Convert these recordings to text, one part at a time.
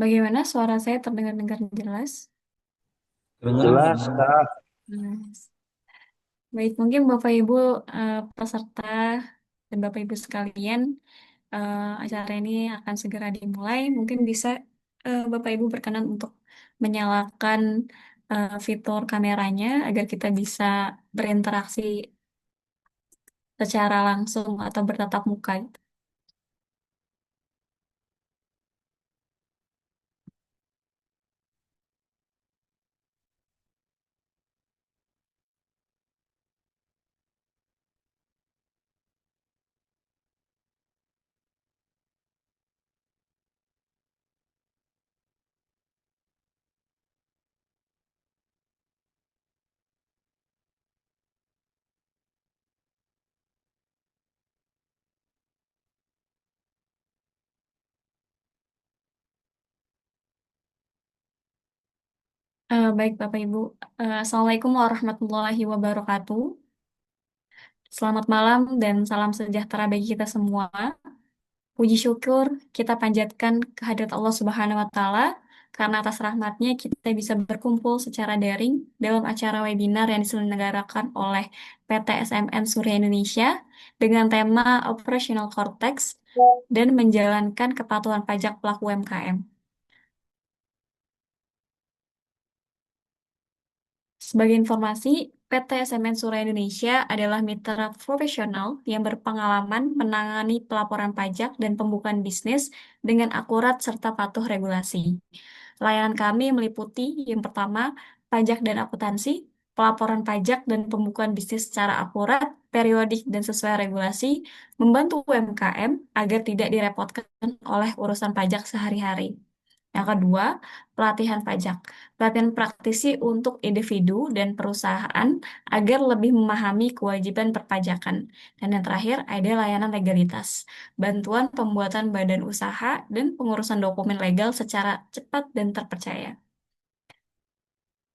Bagaimana suara saya terdengar-dengar jelas? Kedengeran, Jelas, kedengeran. Kak. Jelas. Baik, mungkin Bapak Ibu peserta dan Bapak Ibu sekalian, acara ini akan segera dimulai. Mungkin bisa Bapak Ibu berkenan untuk menyalakan fitur kameranya agar kita bisa berinteraksi secara langsung atau bertatap muka. Baik Bapak Ibu, Assalamualaikum warahmatullahi wabarakatuh. Selamat malam dan salam sejahtera bagi kita semua. Puji syukur kita panjatkan kehadirat Allah Subhanahu wa Ta'ala karena atas rahmatnya kita bisa berkumpul secara daring dalam acara webinar yang diselenggarakan oleh PT SMN Surya Indonesia dengan tema Operational Cortex dan menjalankan kepatuhan pajak pelaku UMKM. Sebagai informasi, PT SMN Surya Indonesia adalah mitra profesional yang berpengalaman menangani pelaporan pajak dan pembukaan bisnis dengan akurat serta patuh regulasi. Layanan kami meliputi yang pertama, pajak dan akuntansi, pelaporan pajak dan pembukuan bisnis secara akurat, periodik dan sesuai regulasi, membantu UMKM agar tidak direpotkan oleh urusan pajak sehari-hari. Yang kedua, pelatihan pajak. Pelatihan praktisi untuk individu dan perusahaan agar lebih memahami kewajiban perpajakan. Dan yang terakhir, ada layanan legalitas. Bantuan pembuatan badan usaha dan pengurusan dokumen legal secara cepat dan terpercaya.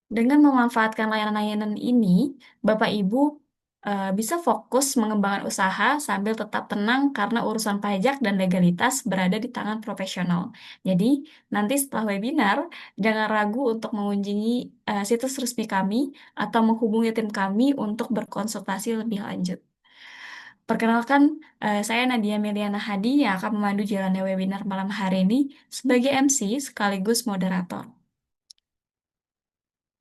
Dengan memanfaatkan layanan-layanan ini, Bapak Ibu bisa fokus mengembangkan usaha sambil tetap tenang karena urusan pajak dan legalitas berada di tangan profesional. Jadi, nanti setelah webinar, jangan ragu untuk mengunjungi situs resmi kami atau menghubungi tim kami untuk berkonsultasi lebih lanjut. Perkenalkan, saya Nadia Meliana Hadi yang akan memandu jalannya webinar malam hari ini sebagai MC sekaligus moderator.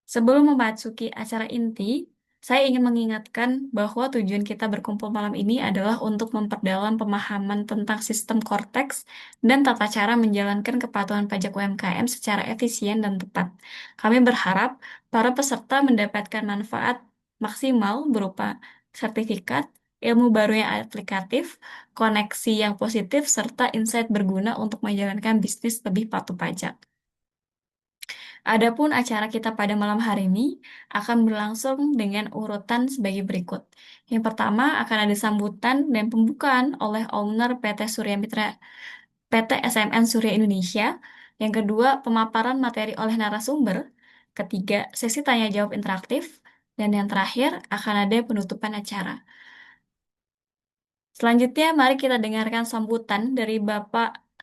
Sebelum memasuki acara inti, saya ingin mengingatkan bahwa tujuan kita berkumpul malam ini adalah untuk memperdalam pemahaman tentang sistem Cortex dan tata cara menjalankan kepatuhan pajak UMKM secara efisien dan tepat. Kami berharap para peserta mendapatkan manfaat maksimal berupa sertifikat, ilmu baru yang aplikatif, koneksi yang positif, serta insight berguna untuk menjalankan bisnis lebih patuh pajak. Adapun acara kita pada malam hari ini akan berlangsung dengan urutan sebagai berikut. Yang pertama akan ada sambutan dan pembukaan oleh owner PT Surya Mitra, PT SMN Surya Indonesia. Yang kedua, pemaparan materi oleh narasumber. Ketiga, sesi tanya jawab interaktif. Dan yang terakhir akan ada penutupan acara. Selanjutnya, mari kita dengarkan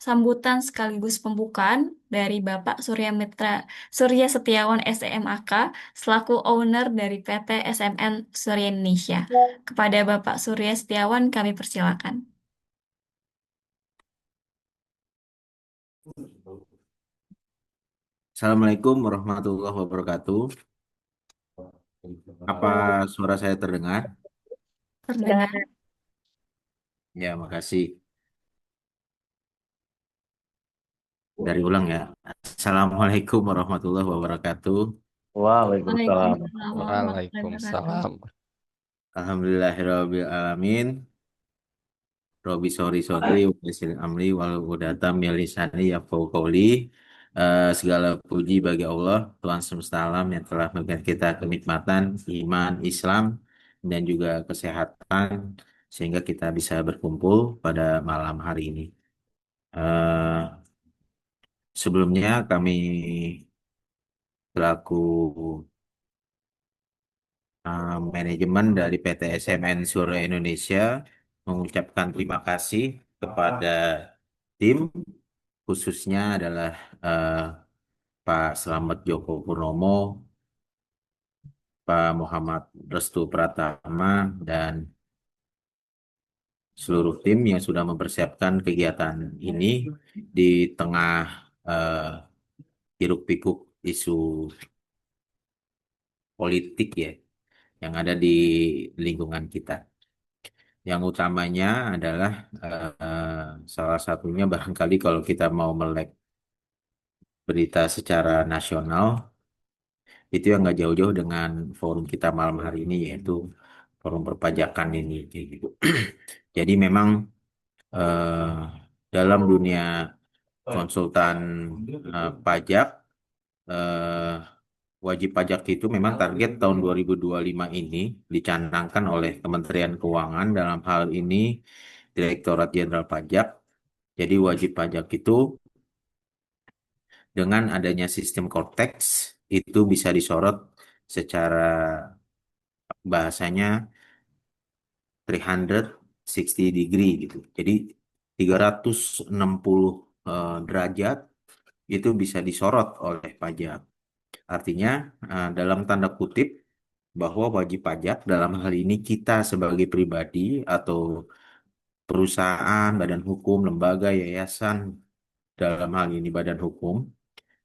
sambutan sekaligus pembukaan dari Bapak Surya Mitra Surya Setiawan SMAK selaku owner dari PT SMN Surya Indonesia. Kepada Bapak Surya Setiawan kami persilakan. Assalamualaikum warahmatullahi wabarakatuh. Apa suara saya terdengar? Terdengar. Ya, makasih. Dari ulang ya. Assalamualaikum warahmatullahi wabarakatuh. Waalaikumsalam. Waalaikumsalam warahmatullahi wabarakatuh. Waalaikumsalam. Alhamdulillahirabbil alamin. Robi sori wa yassir amri wal uqdatam min lisani yafqahu qawli. Segala puji bagi Allah, Tuhan semesta alam yang telah memberikan kita kenikmatan iman, Islam, dan juga kesehatan sehingga kita bisa berkumpul pada malam hari ini. Eh, Sebelumnya kami selaku manajemen dari PT SMN Surya Indonesia mengucapkan terima kasih kepada tim, khususnya adalah eh, Pak Slamet Joko Purnomo, Pak Muhammad Restu Pratama, dan seluruh tim yang sudah mempersiapkan kegiatan ini di tengah eh, hiruk-pikuk isu politik ya yang ada di lingkungan kita. Yang utamanya adalah salah satunya barangkali kalau kita mau melek berita secara nasional itu yang nggak jauh-jauh dengan forum kita malam hari ini yaitu forum perpajakan ini kayak gitu. Jadi memang eh, dalam dunia konsultan pajak eh, wajib pajak itu memang target tahun 2025 ini dicanangkan oleh Kementerian Keuangan dalam hal ini Direktorat Jenderal Pajak. Jadi wajib pajak itu dengan adanya sistem Cortex itu bisa disorot secara bahasanya 360 degree gitu. Jadi 360 derajat itu bisa disorot oleh pajak. Artinya dalam tanda kutip bahwa wajib pajak dalam hal ini kita sebagai pribadi atau perusahaan, badan hukum, lembaga, yayasan dalam hal ini badan hukum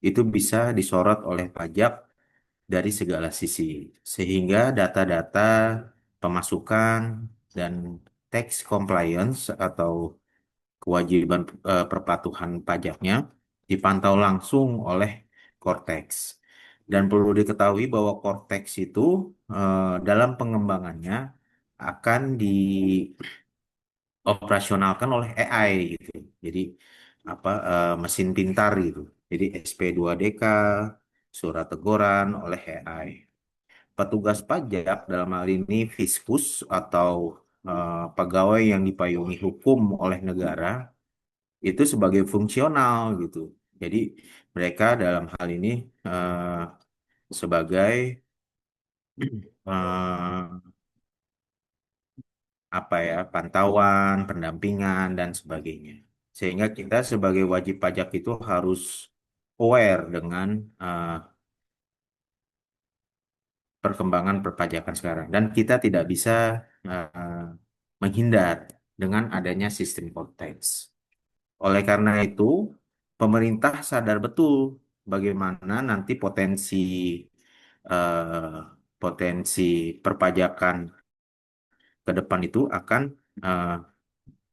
itu bisa disorot oleh pajak dari segala sisi sehingga data-data pemasukan dan tax compliance atau kewajiban perpatuhan pajaknya dipantau langsung oleh Cortex. Dan perlu diketahui bahwa Cortex itu dalam pengembangannya akan dioperasionalkan oleh AI gitu. Jadi apa mesin pintar gitu. Jadi SP2DK, surat teguran oleh AI. Petugas pajak dalam hal ini fiskus atau pegawai yang dipayungi hukum oleh negara itu sebagai fungsional gitu. Jadi mereka dalam hal ini eh, sebagai eh, apa ya pantauan, pendampingan dan sebagainya. Sehingga kita sebagai wajib pajak itu harus aware dengan eh, perkembangan perpajakan sekarang dan kita tidak bisa eh, menghindar dengan adanya sistem Cortex. Oleh karena itu, pemerintah sadar betul bagaimana nanti eh, potensi perpajakan ke depan itu akan eh,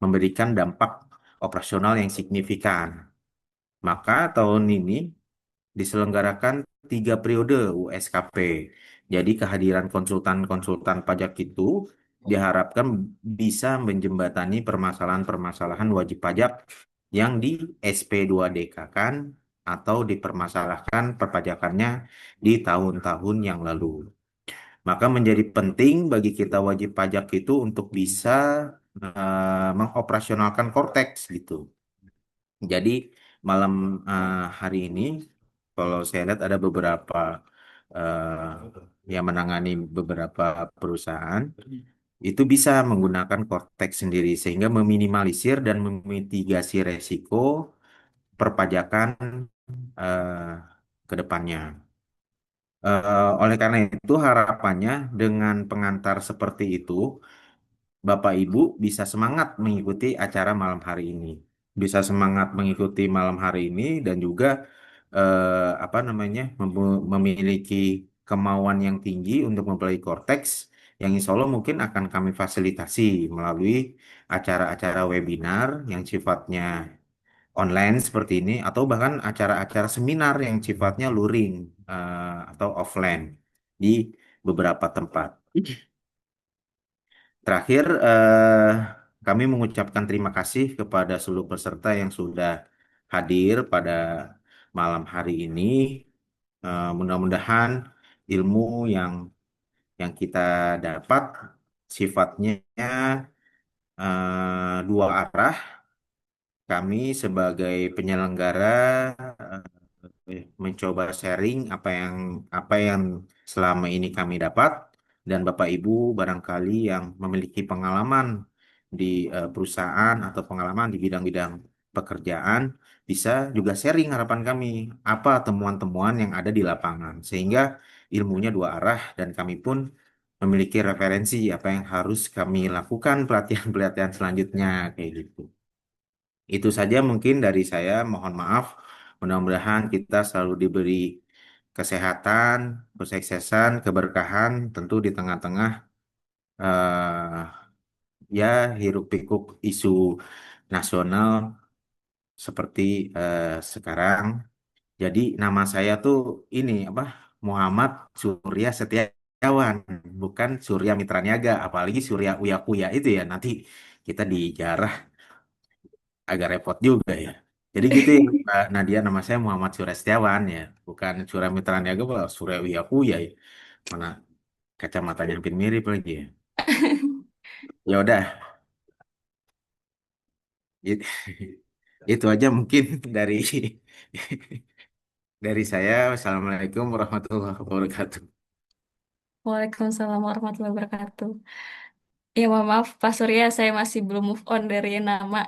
memberikan dampak operasional yang signifikan. Maka tahun ini diselenggarakan 3 periode USKP. Jadi kehadiran konsultan-konsultan pajak itu diharapkan bisa menjembatani permasalahan-permasalahan wajib pajak yang di SP2DK kan atau dipermasalahkan perpajakannya di tahun-tahun yang lalu. Maka menjadi penting bagi kita wajib pajak itu untuk bisa mengoperasionalkan Cortex gitu. Jadi malam hari ini, kalau saya lihat ada beberapa yang menangani beberapa perusahaan, itu bisa menggunakan Cortex sendiri sehingga meminimalisir dan memitigasi resiko perpajakan eh, ke depannya. Oleh karena itu harapannya dengan pengantar seperti itu, Bapak Ibu bisa semangat mengikuti acara malam hari ini. Bisa semangat mengikuti malam hari ini dan juga apa namanya memiliki kemauan yang tinggi untuk mempelajari Cortex yang insya Allah mungkin akan kami fasilitasi melalui acara-acara webinar yang sifatnya online seperti ini atau bahkan acara-acara seminar yang sifatnya luring atau offline di beberapa tempat. Terakhir, kami mengucapkan terima kasih kepada seluruh peserta yang sudah hadir pada malam hari ini. Mudah-mudahan ilmu yang kita dapat sifatnya dua arah. Kami sebagai penyelenggara mencoba sharing apa yang selama ini kami dapat dan Bapak Ibu barangkali yang memiliki pengalaman di perusahaan atau pengalaman di bidang-bidang pekerjaan, bisa juga sharing harapan kami apa temuan-temuan yang ada di lapangan sehingga ilmunya dua arah dan kami pun memiliki referensi apa yang harus kami lakukan pelatihan-pelatihan selanjutnya kayak gitu. Itu saja mungkin dari saya. Mohon maaf. Mudah-mudahan kita selalu diberi kesehatan, kesuksesan, keberkahan tentu di tengah-tengah eh, ya hiruk pikuk isu nasional seperti sekarang. Jadi nama saya tuh ini apa Muhammad Surya Setiawan, bukan Surya Mitra Niaga, apalagi Surya Uya Kuya itu ya nanti kita dijarah agak repot juga ya. Jadi gitu ya, Mbak Nadia, nama saya Muhammad Surya Setiawan ya, bukan Surya Mitra Niaga, Pak. Surya Uya Kuya ya. Mana kacamatanya hampir mirip lagi ya. Ya udah, it- itu aja mungkin dari dari saya. Wassalamualaikum warahmatullahi wabarakatuh. Waalaikumsalam warahmatullahi wabarakatuh. Ya, mohon maaf, Pak Surya, saya masih belum move on dari nama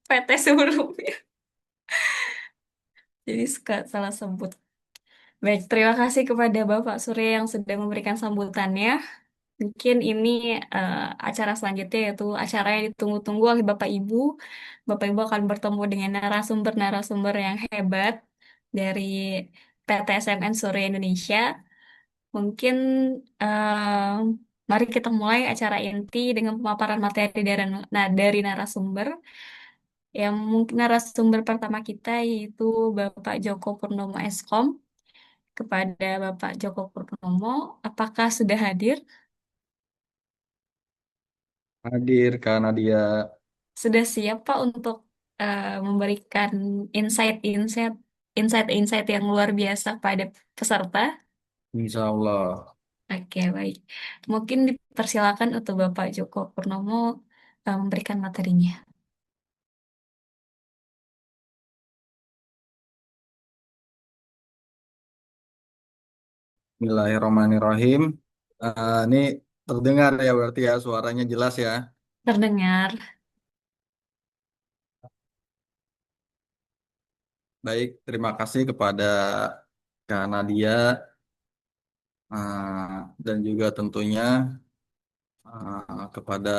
PT sebelumnya. Jadi suka salah sebut. Baik, terima kasih kepada Bapak Surya yang sudah memberikan sambutannya. Mungkin ini eh, acara selanjutnya yaitu acara yang ditunggu-tunggu oleh Bapak Ibu. Bapak Ibu akan bertemu dengan narasumber-narasumber yang hebat dari PT SMN Surya Indonesia. Mungkin eh, mari kita mulai acara inti dengan pemaparan materi dari narasumber. Yang mungkin narasumber pertama kita yaitu Bapak Joko Purnomo Eskom. Kepada Bapak Joko Purnomo, apakah sudah hadir? Hadir Kak Nadia. Sudah siap Pak untuk memberikan insight-insight insight-insight yang luar biasa pada peserta? Insya Allah. Oke, baik. Mungkin dipersilakan untuk Bapak Joko Purnomo memberikan materinya. Bismillahirrahmanirrahim. Ini terdengar ya berarti ya suaranya jelas ya. Terdengar. Baik, terima kasih kepada Kak Nadia dan juga tentunya kepada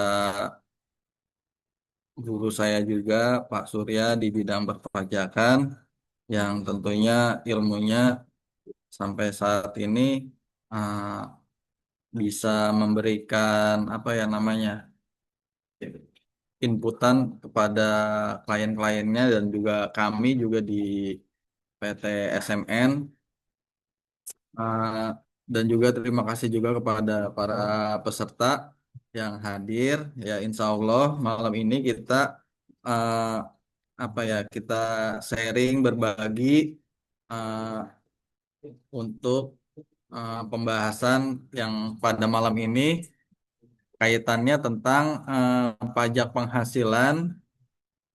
guru saya juga Pak Surya di bidang perpajakan yang tentunya ilmunya sampai saat ini uh, bisa memberikan apa ya namanya inputan kepada klien-kliennya dan juga kami juga di PT SMN. Uh, dan juga terima kasih juga kepada para peserta yang hadir. Ya, insya Allah malam ini kita uh, apa ya kita sharing berbagi uh, untuk pembahasan yang pada malam ini kaitannya tentang pajak penghasilan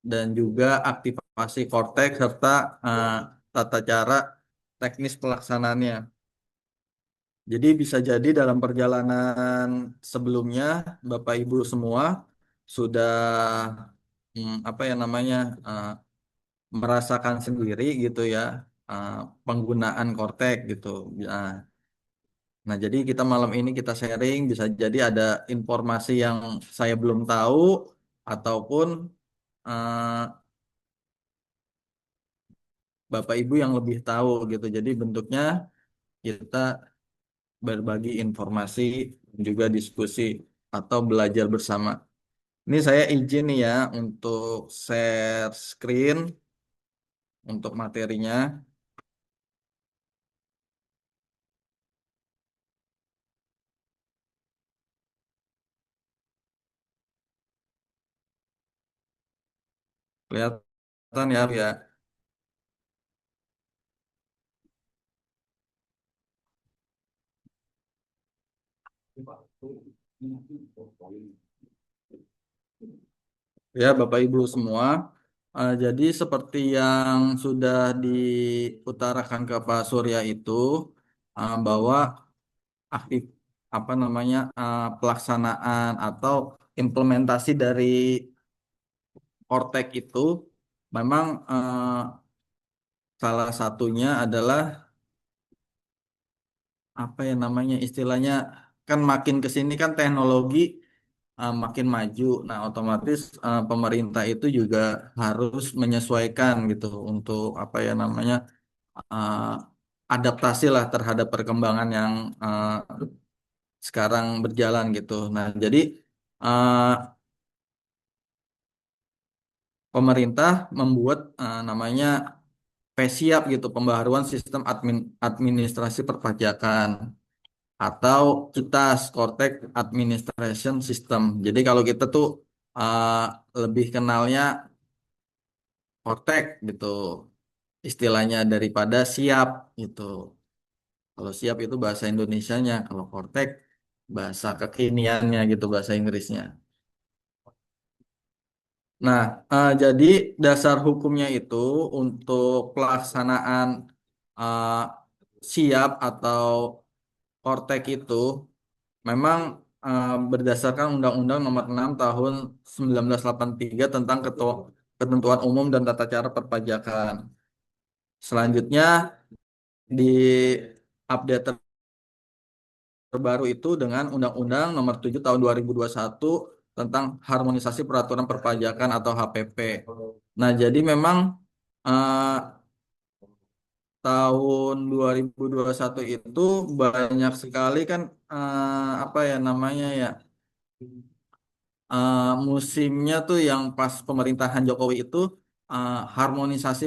dan juga aktivasi Cortex serta eh, tata cara teknis pelaksanaannya. Jadi bisa jadi dalam perjalanan sebelumnya Bapak Ibu semua sudah apa ya namanya merasakan sendiri gitu ya eh, penggunaan Cortex gitu. Nah, nah, jadi kita malam ini kita sharing bisa jadi ada informasi yang saya belum tahu ataupun eh, Bapak Ibu yang lebih tahu gitu. Jadi bentuknya kita berbagi informasi juga diskusi atau belajar bersama. Ini saya izin nih ya untuk share screen untuk materinya. Kelihatan ya, ya. Ya, Bapak Ibu semua. Jadi seperti yang sudah diutarakan ke Pak Surya itu bahwa aktif apa namanya pelaksanaan atau implementasi dari Ortek itu memang salah satunya adalah apa ya namanya istilahnya, kan makin ke sini kan teknologi makin maju. Nah, otomatis pemerintah itu juga harus menyesuaikan gitu untuk apa ya namanya eh, adaptasi lah terhadap perkembangan yang sekarang berjalan gitu. Nah, jadi eh, pemerintah membuat namanya PSIAP gitu, pembaharuan sistem administrasi perpajakan, atau KITAS, Kortek Administration System. Jadi kalau kita tuh uh, lebih kenalnya Kortek gitu istilahnya daripada siap gitu. Kalau siap itu bahasa Indonesianya, kalau Kortek bahasa kekiniannya gitu, bahasa Inggrisnya. Nah, jadi dasar hukumnya itu untuk pelaksanaan uh, siap atau Kortek itu memang berdasarkan Undang-Undang Nomor 6 Tahun 1983 tentang Ketentuan Umum dan Tata Cara Perpajakan. Selanjutnya di update terbaru itu dengan Undang-Undang Nomor 7 Tahun 2021 tentang Harmonisasi Peraturan Perpajakan atau HPP. Nah, jadi memang eh, tahun 2021 itu banyak sekali kan apa ya namanya ya musimnya tuh yang pas pemerintahan Jokowi itu harmonisasi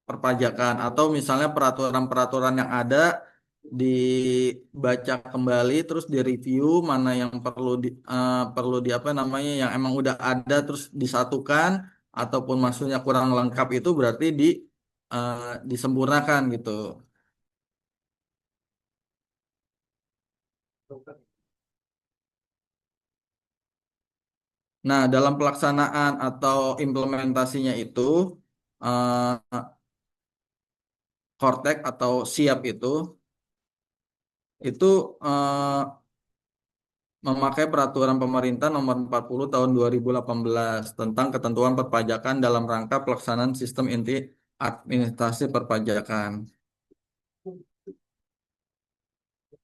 perpajakan atau misalnya peraturan-peraturan yang ada dibaca kembali terus direview mana yang perlu di apa namanya yang emang udah ada terus disatukan ataupun maksudnya kurang lengkap itu berarti eh, disempurnakan gitu. Nah, dalam pelaksanaan atau implementasinya eh, Kortek atau siap itu memakai peraturan pemerintah nomor 40 tahun 2018 tentang ketentuan perpajakan dalam rangka pelaksanaan sistem inti administrasi perpajakan.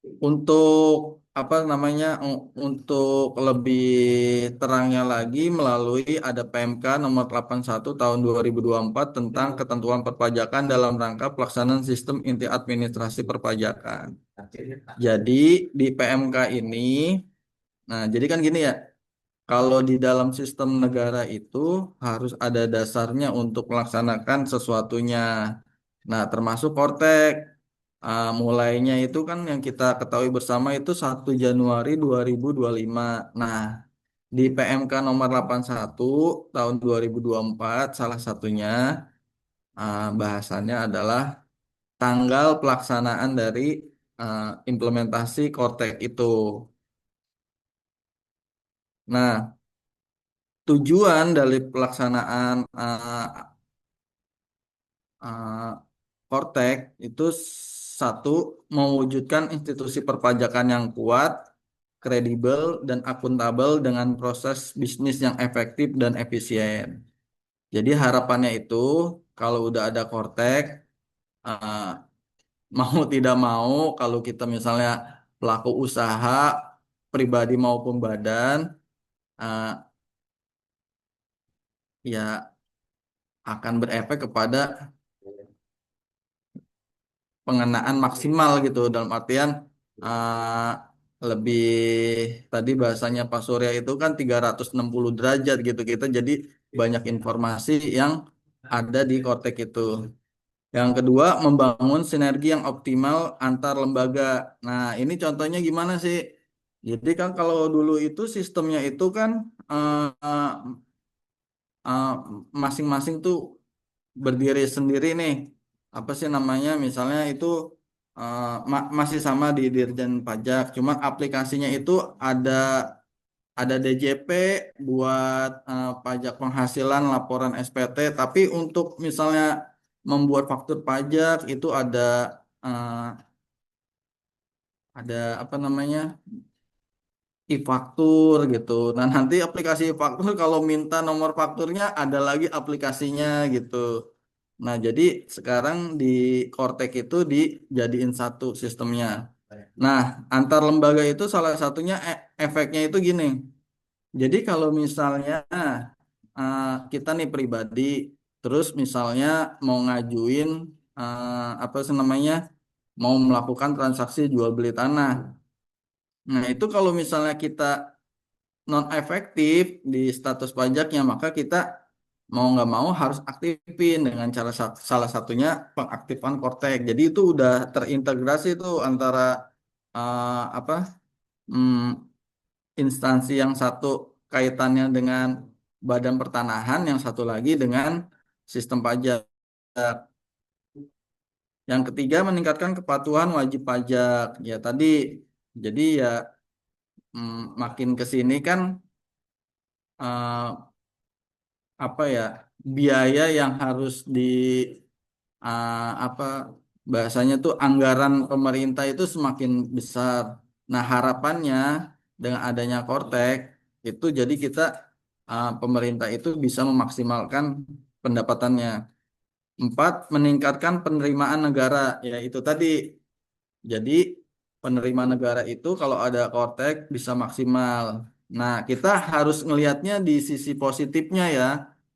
Untuk apa namanya untuk lebih terangnya lagi melalui ada PMK nomor 81 tahun 2024 tentang ketentuan perpajakan dalam rangka pelaksanaan sistem inti administrasi perpajakan. Jadi di PMK ini, nah jadi kan gini ya, kalau di dalam sistem negara itu harus ada dasarnya untuk melaksanakan sesuatunya. Nah, termasuk Kortek. Mulainya itu kan yang kita ketahui bersama itu 1 Januari 2025. Nah, di PMK nomor 81 tahun 2024 salah satunya bahasannya adalah tanggal pelaksanaan dari implementasi Kortek itu. Nah, tujuan dari pelaksanaan uh, Kortek itu satu, mewujudkan institusi perpajakan yang kuat, kredibel, dan akuntabel dengan proses bisnis yang efektif dan efisien. Jadi harapannya itu kalau udah ada Kortek, uh, mau tidak mau kalau kita misalnya pelaku usaha pribadi maupun badan, uh, ya akan berefek kepada pengenaan maksimal gitu dalam artian lebih tadi bahasanya Pak Surya itu kan 360 derajat gitu kita jadi banyak informasi yang ada di Kortek itu. Yang kedua, membangun sinergi yang optimal antar lembaga. Nah, ini contohnya gimana sih? Jadi kan kalau dulu itu sistemnya itu kan eh, masing-masing tuh berdiri sendiri nih. Apa sih namanya? Misalnya itu masih sama di Dirjen Pajak, cuman aplikasinya itu ada ada DJP buat pajak penghasilan, laporan SPT, tapi untuk misalnya membuat faktur pajak itu eh, ada apa namanya? e-faktur gitu. Nah, nanti aplikasi e-faktur kalau minta nomor fakturnya ada lagi aplikasinya gitu. Nah, jadi sekarang di Cortex itu dijadiin satu sistemnya. Nah, antar lembaga itu salah satunya efeknya itu gini. Jadi kalau misalnya eh, kita nih pribadi, terus misalnya mau ngajuin apa sih namanya, mau melakukan transaksi jual beli tanah. Nah, itu kalau misalnya kita non efektif di status pajaknya, maka kita mau nggak mau harus aktifin dengan cara salah satunya pengaktifan Kortek. Jadi itu udah terintegrasi tuh antara apa hmm, instansi yang satu kaitannya dengan Badan Pertanahan, yang satu lagi dengan sistem pajak. Yang ketiga, meningkatkan kepatuhan wajib pajak. Ya tadi, jadi ya makin ke sini kan eh, apa ya, biaya yang harus apa bahasanya tuh anggaran pemerintah itu semakin besar. Nah, harapannya dengan adanya Kortek itu jadi kita pemerintah itu bisa memaksimalkan pendapatannya. Empat, meningkatkan penerimaan negara. Ya itu tadi. Jadi penerimaan negara itu kalau ada Kortek bisa maksimal. Nah, kita harus ngelihatnya di sisi positifnya ya,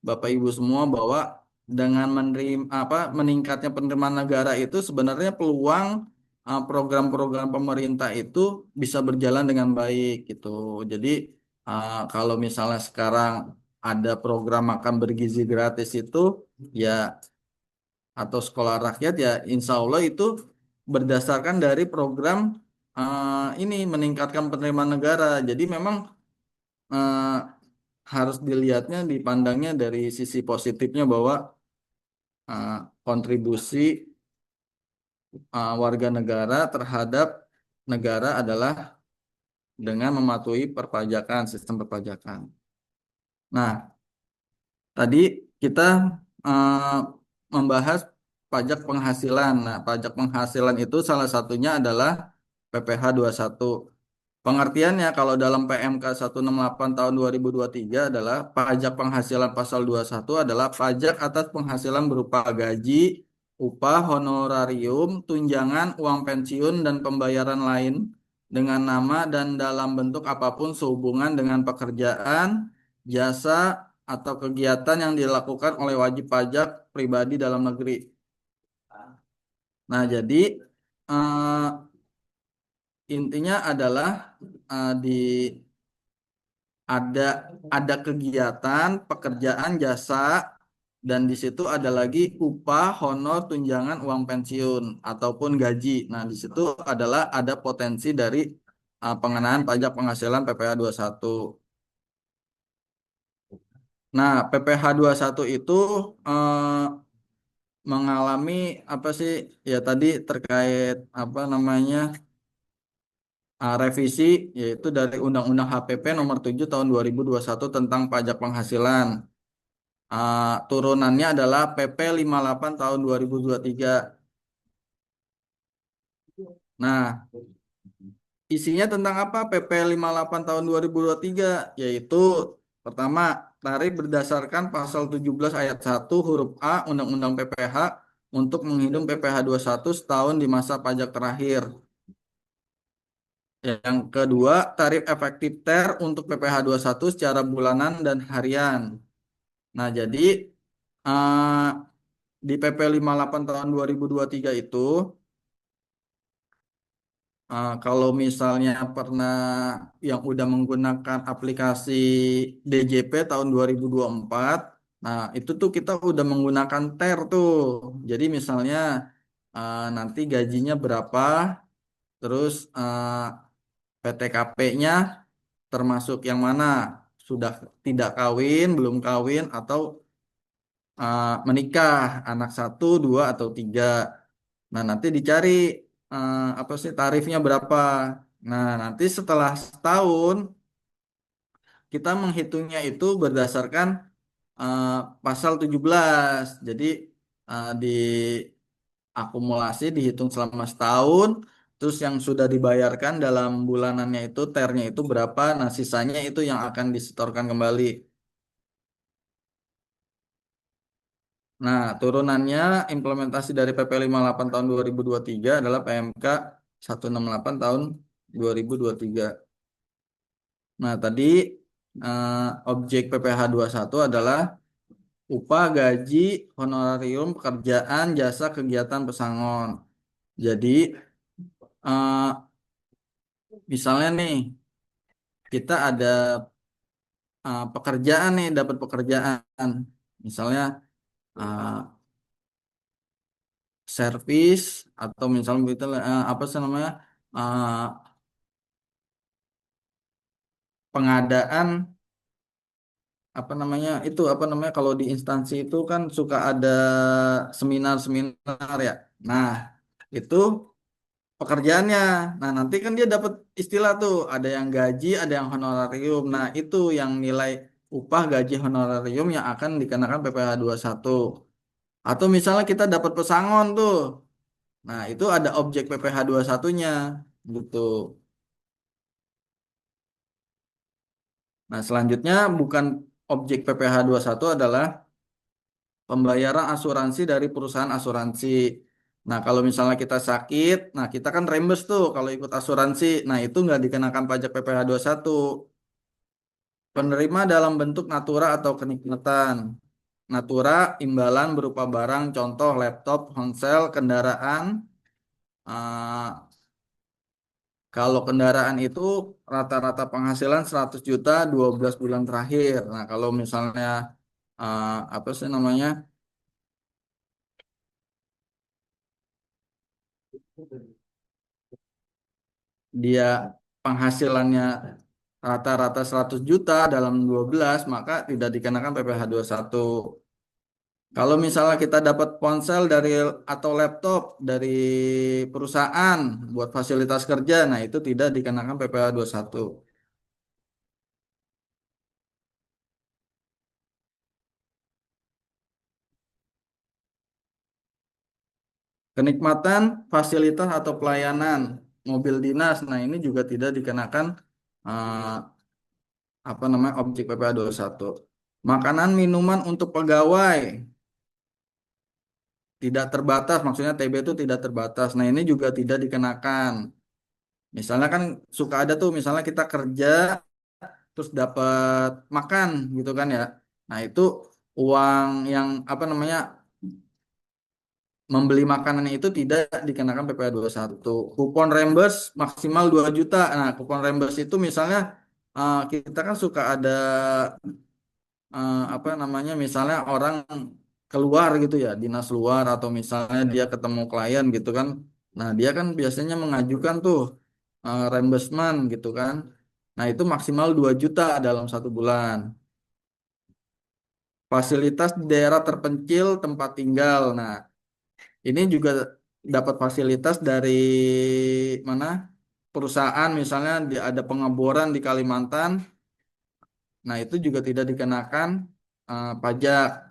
Bapak Ibu semua, bahwa dengan menerima apa meningkatnya penerimaan negara itu sebenarnya peluang program-program pemerintah itu bisa berjalan dengan baik gitu. Jadi kalau misalnya sekarang ada program makan bergizi gratis itu ya, atau sekolah rakyat ya, insya Allah itu berdasarkan dari program ini meningkatkan penerimaan negara. Jadi memang eh, harus dilihatnya, dipandangnya dari sisi positifnya bahwa kontribusi warga negara terhadap negara adalah dengan mematuhi perpajakan, sistem perpajakan. Nah, tadi kita eh, membahas pajak penghasilan. Nah, pajak penghasilan itu salah satunya adalah PPh satu. Pengertiannya kalau dalam PMK 168 tahun 2023 adalah pajak penghasilan pasal 21 adalah pajak atas penghasilan berupa gaji, upah, honorarium, tunjangan, uang pensiun, dan pembayaran lain dengan nama dan dalam bentuk apapun sehubungan dengan pekerjaan, jasa, atau kegiatan yang dilakukan oleh wajib pajak pribadi dalam negeri. Nah, jadi eh, intinya adalah di ada kegiatan, pekerjaan, jasa, dan di situ ada lagi upah, honor, tunjangan, uang pensiun ataupun gaji. Nah, di situ adalah ada potensi dari pengenaan pajak penghasilan PPh satu. Nah, PPh satu itu eh, mengalami apa sih, ya tadi terkait apa namanya, revisi, yaitu dari Undang-Undang HPP nomor 7 tahun 2021 tentang pajak penghasilan. Turunannya adalah PP 58 tahun 2023. Nah, isinya tentang apa PP 58 tahun 2023? Yaitu pertama, tarif berdasarkan pasal 17 ayat 1 huruf A Undang-Undang PPh untuk menghitung PPh satu setahun di masa pajak terakhir. Yang kedua, tarif efektif TER untuk PPh satu secara bulanan dan harian. Nah, jadi eh, di PP 58 tahun 2023 itu, kalau misalnya pernah yang udah menggunakan aplikasi DJP tahun 2024, nah itu tuh kita udah menggunakan TER tuh. Jadi misalnya nanti gajinya berapa, terus PTKP-nya termasuk yang mana, sudah tidak kawin, belum kawin, atau menikah, anak satu, dua, atau tiga. Nah, nanti dicari apa sih tarifnya berapa. Nah, nanti setelah setahun kita menghitungnya itu berdasarkan eh, pasal 17. Jadi diakumulasi, dihitung selama setahun. Terus yang sudah dibayarkan dalam bulanannya itu ternya itu berapa, nah sisanya itu yang akan disetorkan kembali. Nah, turunannya implementasi dari PP 58 tahun 2023 adalah PMK 168 tahun 2023. Nah, tadi eh, objek PPh satu adalah upah, gaji, honorarium, pekerjaan, jasa, kegiatan pesangon. Jadi, eh, misalnya nih, kita ada pekerjaan nih, dapat pekerjaan. Misalnya, eh, servis, atau misalnya kita, apa sih namanya, eh, pengadaan, apa namanya, itu apa namanya, kalau di instansi itu kan suka ada seminar-seminar ya. Nah, itu pekerjaannya. Nah, nanti kan dia dapat istilah tuh, ada yang gaji, ada yang honorarium. Nah, itu yang nilai upah, gaji, honorarium yang akan dikenakan PPh satu. Atau misalnya kita dapat pesangon tuh. Nah, itu ada objek PPh satunya gitu. Nah, selanjutnya bukan objek PPh satu adalah pembayaran asuransi dari perusahaan asuransi. Nah, kalau misalnya kita sakit, nah kita kan reimburse tuh kalau ikut asuransi. Nah, itu nggak dikenakan pajak PPh satu. Penerima dalam bentuk natura atau kenikmatan. Natura imbalan berupa barang, contoh laptop, ponsel, kendaraan. Ah, kalau kendaraan itu rata-rata penghasilan 100 juta 12 bulan terakhir. Nah, kalau misalnya apa sih namanya? Dia penghasilannya rata-rata 100 juta dalam 12, maka tidak dikenakan PPh satu. Kalau misalnya kita dapat ponsel dari atau laptop dari perusahaan buat fasilitas kerja, nah itu tidak dikenakan PPh satu. Kenikmatan, fasilitas atau pelayanan mobil dinas, nah ini juga tidak dikenakan eh, apa namanya objek PPh satu. Makanan minuman untuk pegawai tidak terbatas, maksudnya TB itu tidak terbatas. Nah, ini juga tidak dikenakan. Misalnya kan suka ada tuh, misalnya kita kerja terus dapat makan gitu kan ya. Nah, itu uang yang apa namanya membeli makanannya itu tidak dikenakan PPh satu. Kupon reimburse maksimal 2 juta. Nah, kupon reimburse itu misalnya kita kan suka ada apa namanya misalnya orang keluar gitu ya, dinas luar atau misalnya dia ketemu klien gitu kan. Nah, dia kan biasanya mengajukan tuh reimbursement gitu kan. Nah, itu maksimal 2 juta dalam 1 bulan. Fasilitas di daerah terpencil tempat tinggal. Nah, ini juga dapat fasilitas dari mana? Perusahaan misalnya ada pengeboran di Kalimantan. Nah, itu juga tidak dikenakan pajak.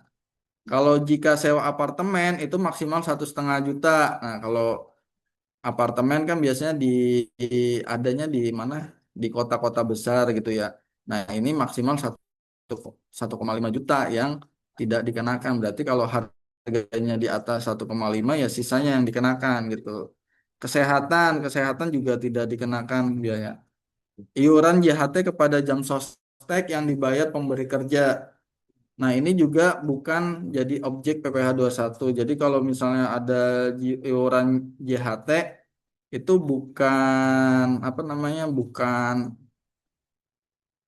Kalau jika sewa apartemen itu maksimal 1,5 juta. Nah, kalau apartemen kan biasanya adanya di mana? Di kota-kota besar gitu ya. Nah, ini maksimal 1,5 juta yang tidak dikenakan. Berarti kalau harganya di atas 1,5 ya sisanya yang dikenakan gitu. Kesehatan juga tidak dikenakan biaya. Iuran JHT kepada jam sostek yang dibayar pemberi kerja. Nah, ini juga bukan jadi objek PPh satu. Jadi kalau misalnya ada iuran JHT itu bukan apa namanya? Bukan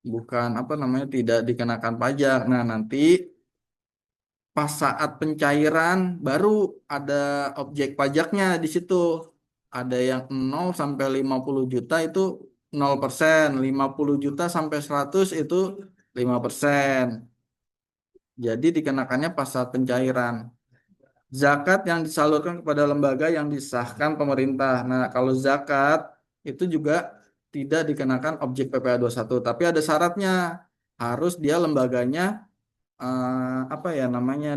bukan apa namanya? Tidak dikenakan pajak. Nah, nanti pas saat pencairan baru ada objek pajaknya di situ. Ada yang 0 sampai 50 juta itu 0%, 50 juta sampai 100 itu 5%. Jadi dikenakannya pas saat pencairan. Zakat yang disalurkan kepada lembaga yang disahkan pemerintah. Nah, kalau zakat itu juga tidak dikenakan objek PPh satu, tapi ada syaratnya. Harus dia lembaganya apa ya namanya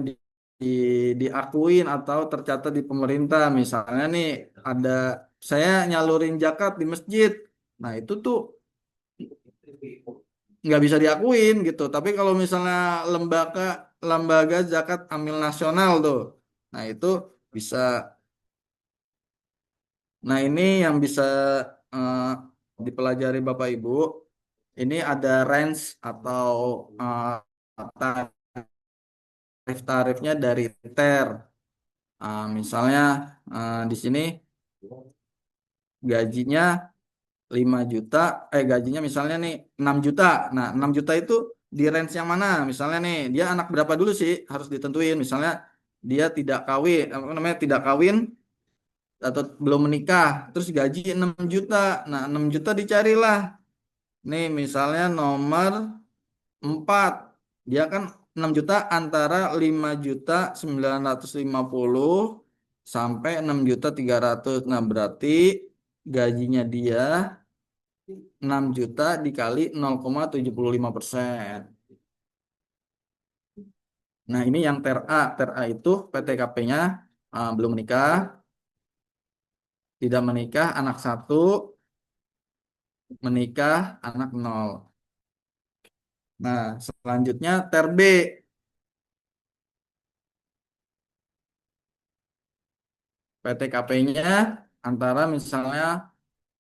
diakuin atau tercatat di pemerintah. Misalnya nih ada saya nyalurin zakat di masjid. Nah, itu tuh nggak bisa diakuin gitu. Tapi kalau misalnya lembaga lembaga zakat amil nasional tuh, nah itu bisa. Nah, ini yang bisa eh, dipelajari Bapak Ibu. Ini ada range atau tarif-tarifnya dari TER. Misalnya di sini gajinya 5 juta, gajinya misalnya nih 6 juta. Nah, 6 juta itu di range yang mana? Misalnya nih, dia anak berapa dulu sih? Harus ditentuin. Misalnya dia tidak kawin, apa namanya? Tidak kawin atau belum menikah, terus gaji 6 juta. Nah, 6 juta dicarilah. Nih, misalnya nomor 4. Dia kan 6 juta antara 5.950.000 sampai 6.300.000. Nah, berarti gajinya dia 6 juta dikali 0,75%. Nah, ini yang TER A. TER A itu PTKP-nya belum menikah, tidak menikah, anak satu, menikah, anak nol. Nah, selanjutnya TER B. PTKP-nya antara misalnya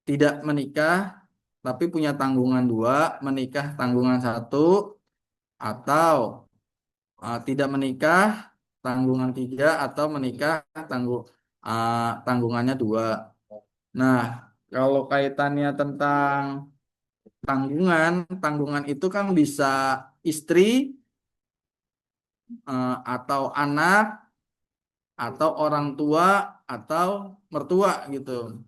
tidak menikah, tapi punya tanggungan dua, menikah tanggungan satu, atau tidak menikah tanggungan tiga, atau menikah tanggungannya dua. Nah, kalau kaitannya tentang tanggungan, tanggungan itu kan bisa istri atau anak atau orang tua atau mertua gitu.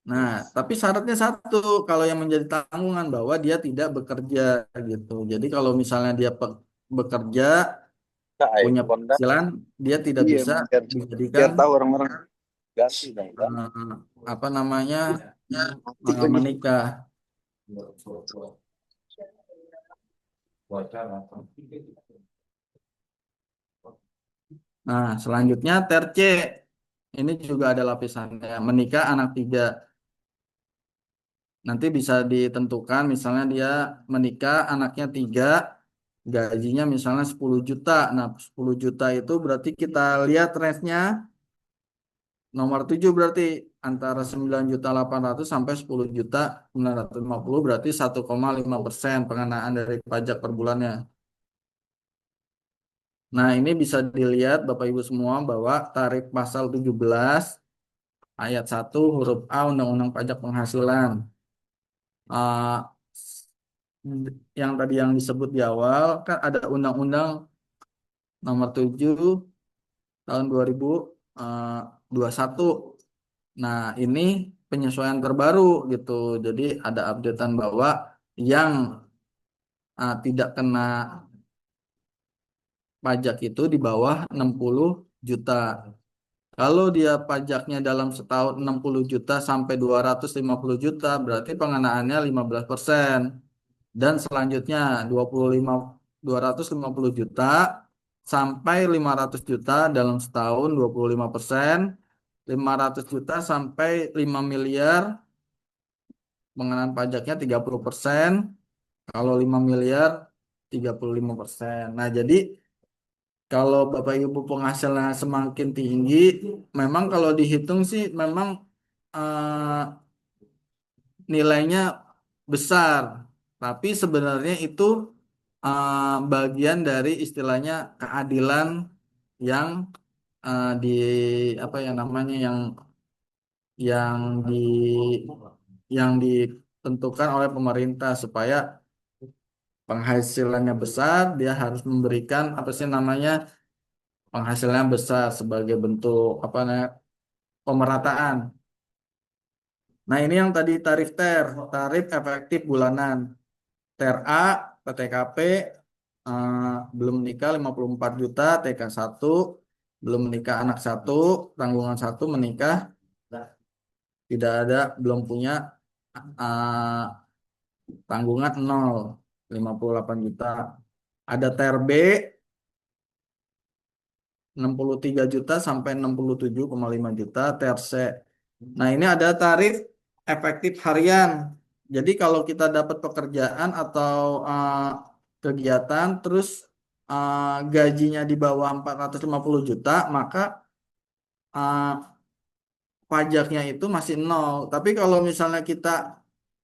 Nah, tapi syaratnya satu, kalau yang menjadi tanggungan bahwa dia tidak bekerja gitu. Jadi kalau misalnya dia bekerja, Nah, punya Honda. penghasilan, dia tidak Iya, bisa emang dijadikan biar tahu orang-orang ganti dong kan. eh, apa namanya Tipenya. menikah. Nah, selanjutnya terce. Ini juga ada lapisannya. Menikah anak tiga. Nanti bisa ditentukan misalnya dia menikah anaknya tiga, gajinya misalnya 10 juta. Nah, 10 juta itu berarti kita lihat range-nya nomor 7 berarti antara 9.800.000 sampai 10.950.000 berarti 1,5% pengenaan dari pajak per bulannya. Nah, ini bisa dilihat Bapak Ibu semua bahwa tarif pasal 17 ayat 1 huruf A Undang-Undang Pajak Penghasilan. Ah, yang tadi yang disebut di awal kan ada Undang-Undang Nomor 7 tahun 2021. Nah, ini penyesuaian terbaru gitu. Jadi ada updatean bahwa yang tidak kena pajak itu di bawah 60 juta. Kalau dia pajaknya dalam setahun 60 juta sampai 250 juta, berarti pengenaannya 15%. Dan selanjutnya 250 juta sampai 500 juta dalam setahun 25%, 500 juta sampai 5 miliar pengenaan pajaknya 30%, kalau 5 miliar 35%. Nah, jadi kalau Bapak Ibu penghasilannya semakin tinggi, memang kalau dihitung sih memang eh, nilainya besar, tapi sebenarnya itu bagian dari istilahnya keadilan yang di apa ya namanya yang di yang ditentukan oleh pemerintah supaya penghasilannya besar, dia harus memberikan apa sih namanya penghasilannya besar sebagai bentuk apa namanya pemerataan. Nah, ini yang tadi tarif TER, tarif efektif bulanan. TER A, PTKP, eh, belum nikah 54 juta, TK 1, belum menikah anak satu, tanggungan satu, menikah, tidak ada, belum punya eh, tanggungan 0, 58 juta. Ada TER B, 63 juta sampai 67,5 juta terse. Nah, ini ada tarif efektif harian. Jadi kalau kita dapat pekerjaan atau kegiatan terus gajinya di bawah 450 juta, maka uh, pajaknya itu masih nol. Tapi kalau misalnya kita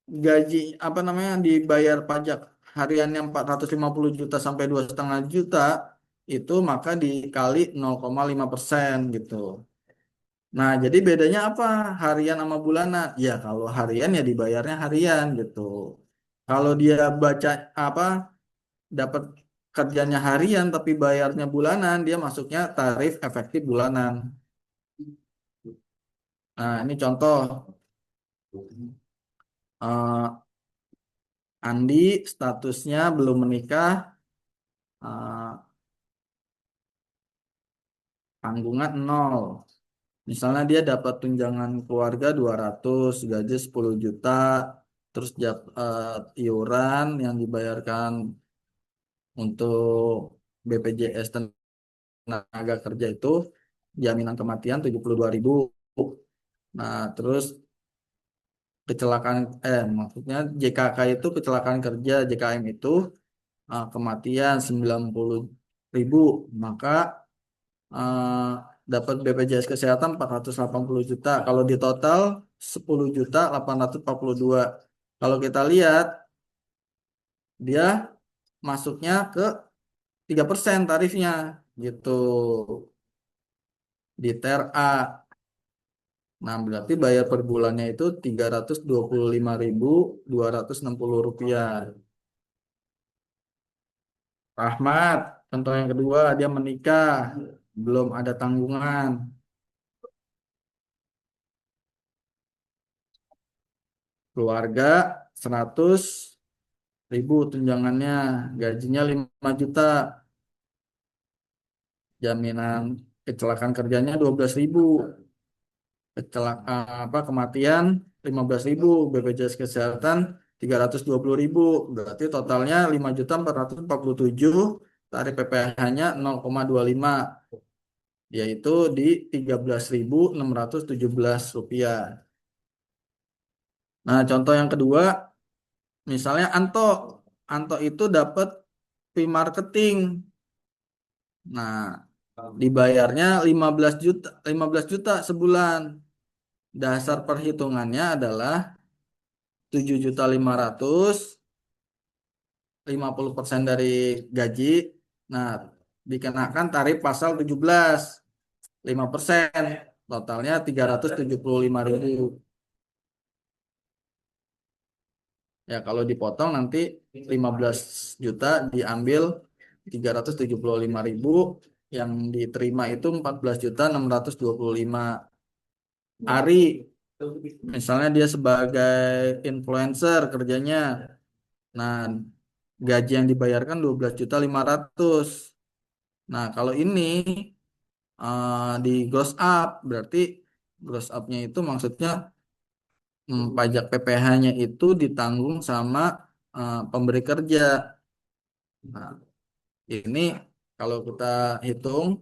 gaji apa namanya dibayar pajak hariannya 450 juta sampai 2,5 juta itu maka dikali 0,5% gitu. Nah, jadi bedanya apa harian sama bulanan? Ya, kalau harian ya dibayarnya harian gitu. Kalau dia baca apa dapat kerjanya harian tapi bayarnya bulanan, dia masuknya tarif efektif bulanan. Nah, ini contoh. Eh, Andi statusnya belum menikah, eh, tanggungan nol. Misalnya dia dapat tunjangan keluarga 200, gaji 10 juta, terus iuran yang dibayarkan untuk BPJS tenaga kerja itu jaminan kematian 72.000. Nah, terus kecelakaan maksudnya JKK itu kecelakaan kerja, JKM itu kematian 90.000, maka eh, dapat BPJS Kesehatan 480 juta. Kalau di total 10 juta 842. Kalau kita lihat dia masuknya ke 3% tarifnya gitu di ter A. Nah, berarti bayar per bulannya itu 325.260 rupiah. Rahmat, contoh yang kedua, dia menikah, belum ada tanggungan. Keluarga 100.000 tunjangannya, gajinya 5 juta, jaminan kecelakaan kerjanya 12.000, kematian 15.000, BPJS Kesehatan 320.000, berarti totalnya 5.447, tarif PPh-nya 0,25, yaitu di 13.617 rupiah. Nah, contoh yang kedua, misalnya Anto itu dapat fee marketing. Nah, dibayarnya 15 juta sebulan. Dasar perhitungannya adalah 7.500.000, 50% dari gaji. Nah, dikenakan tarif pasal 17, 5%. Totalnya 375.000. Ya, kalau dipotong nanti 15 juta diambil 375.000, yang diterima itu 14.625. Ari, misalnya dia sebagai influencer kerjanya. Nah, gaji yang dibayarkan 12.500.000. Nah, kalau ini di gross up, berarti gross up-nya itu maksudnya pajak PPh-nya itu ditanggung sama pemberi kerja. Nah, ini kalau kita hitung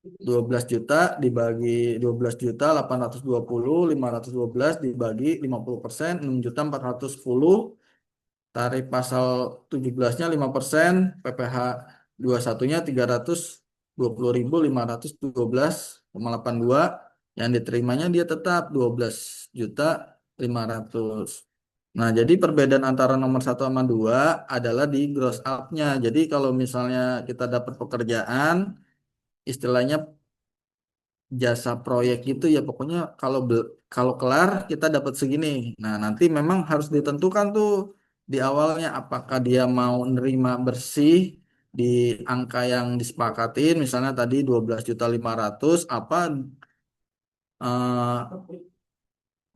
12 juta dibagi 12 juta 820, 512 dibagi 50%, 6.410, tarif pasal 17-nya 5%, PPh 21-nya 320.512,82, yang diterimanya dia tetap 12.500.000. Nah, jadi perbedaan antara nomor satu sama dua adalah di gross up-nya. Jadi kalau misalnya kita dapat pekerjaan, istilahnya jasa proyek gitu ya, pokoknya kalau kelar kita dapat segini. Nah, nanti memang harus ditentukan tuh di awalnya apakah dia mau nerima bersih di angka yang disepakatin, misalnya tadi 12.500.000, apa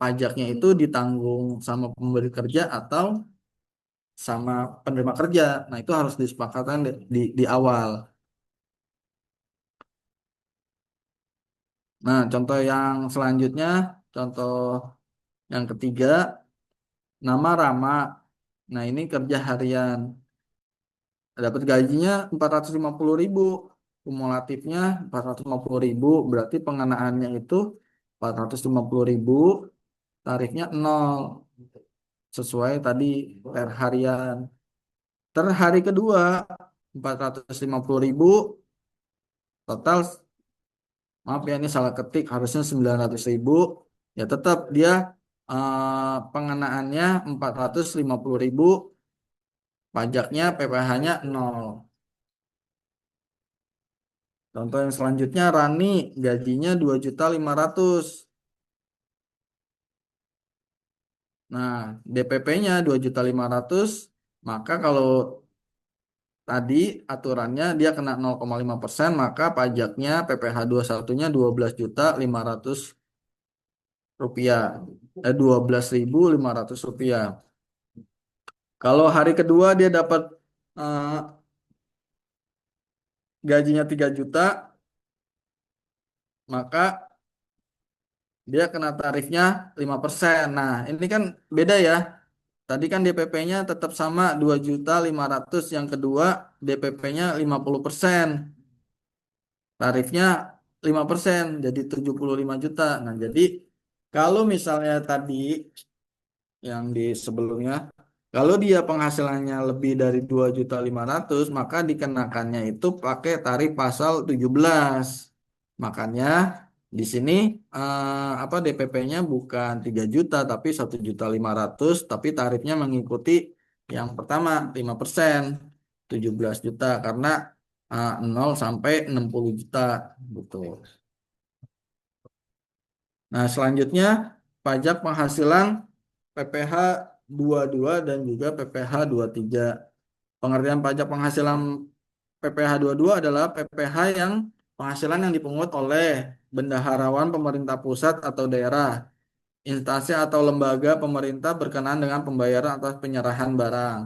pajaknya itu ditanggung sama pemberi kerja atau sama penerima kerja. Nah, itu harus disepakatkan di awal. Nah, contoh yang selanjutnya, contoh yang ketiga, nama Rama. Nah, ini kerja harian. Dapat gajinya 450.000. kumulatifnya 450.000, berarti pengenaannya itu 450.000, tarifnya 0, sesuai tadi per harian. Per hari kedua 450.000, total, maaf ya ini salah ketik, harusnya 900.000, ya tetap dia pengenaannya 450.000, pajaknya PPh-nya 0. Contoh yang selanjutnya, Rani gajinya 2.500.000. Nah, DPP-nya 2.500.000, maka kalau tadi aturannya dia kena 0,5%, maka pajaknya PPh 21-nya 12.500.000 rupiah. 12.500 rupiah. Kalau hari kedua dia dapat eh, gajinya 3 juta, maka dia kena tarifnya 5%. Nah, ini kan beda ya. Tadi kan DPP-nya tetap sama 2.500.000, yang kedua DPP-nya 50%. Tarifnya 5%, jadi 75 juta. Nah, jadi kalau misalnya tadi yang di sebelumnya, kalau dia penghasilannya lebih dari 2.500.000, maka dikenakannya itu pakai tarif pasal 17. Makanya di sini apa DPP-nya bukan 3 juta tapi 1.500.000, tapi tarifnya mengikuti yang pertama 5%, 17 juta, karena 0 sampai 60 juta gitu. Nah, selanjutnya pajak penghasilan PPh 22 dan juga PPh 23. Pengertian pajak penghasilan PPh 22 adalah PPh yang penghasilan yang dipungut oleh bendaharawan pemerintah pusat atau daerah, instansi atau lembaga pemerintah berkenaan dengan pembayaran atas penyerahan barang.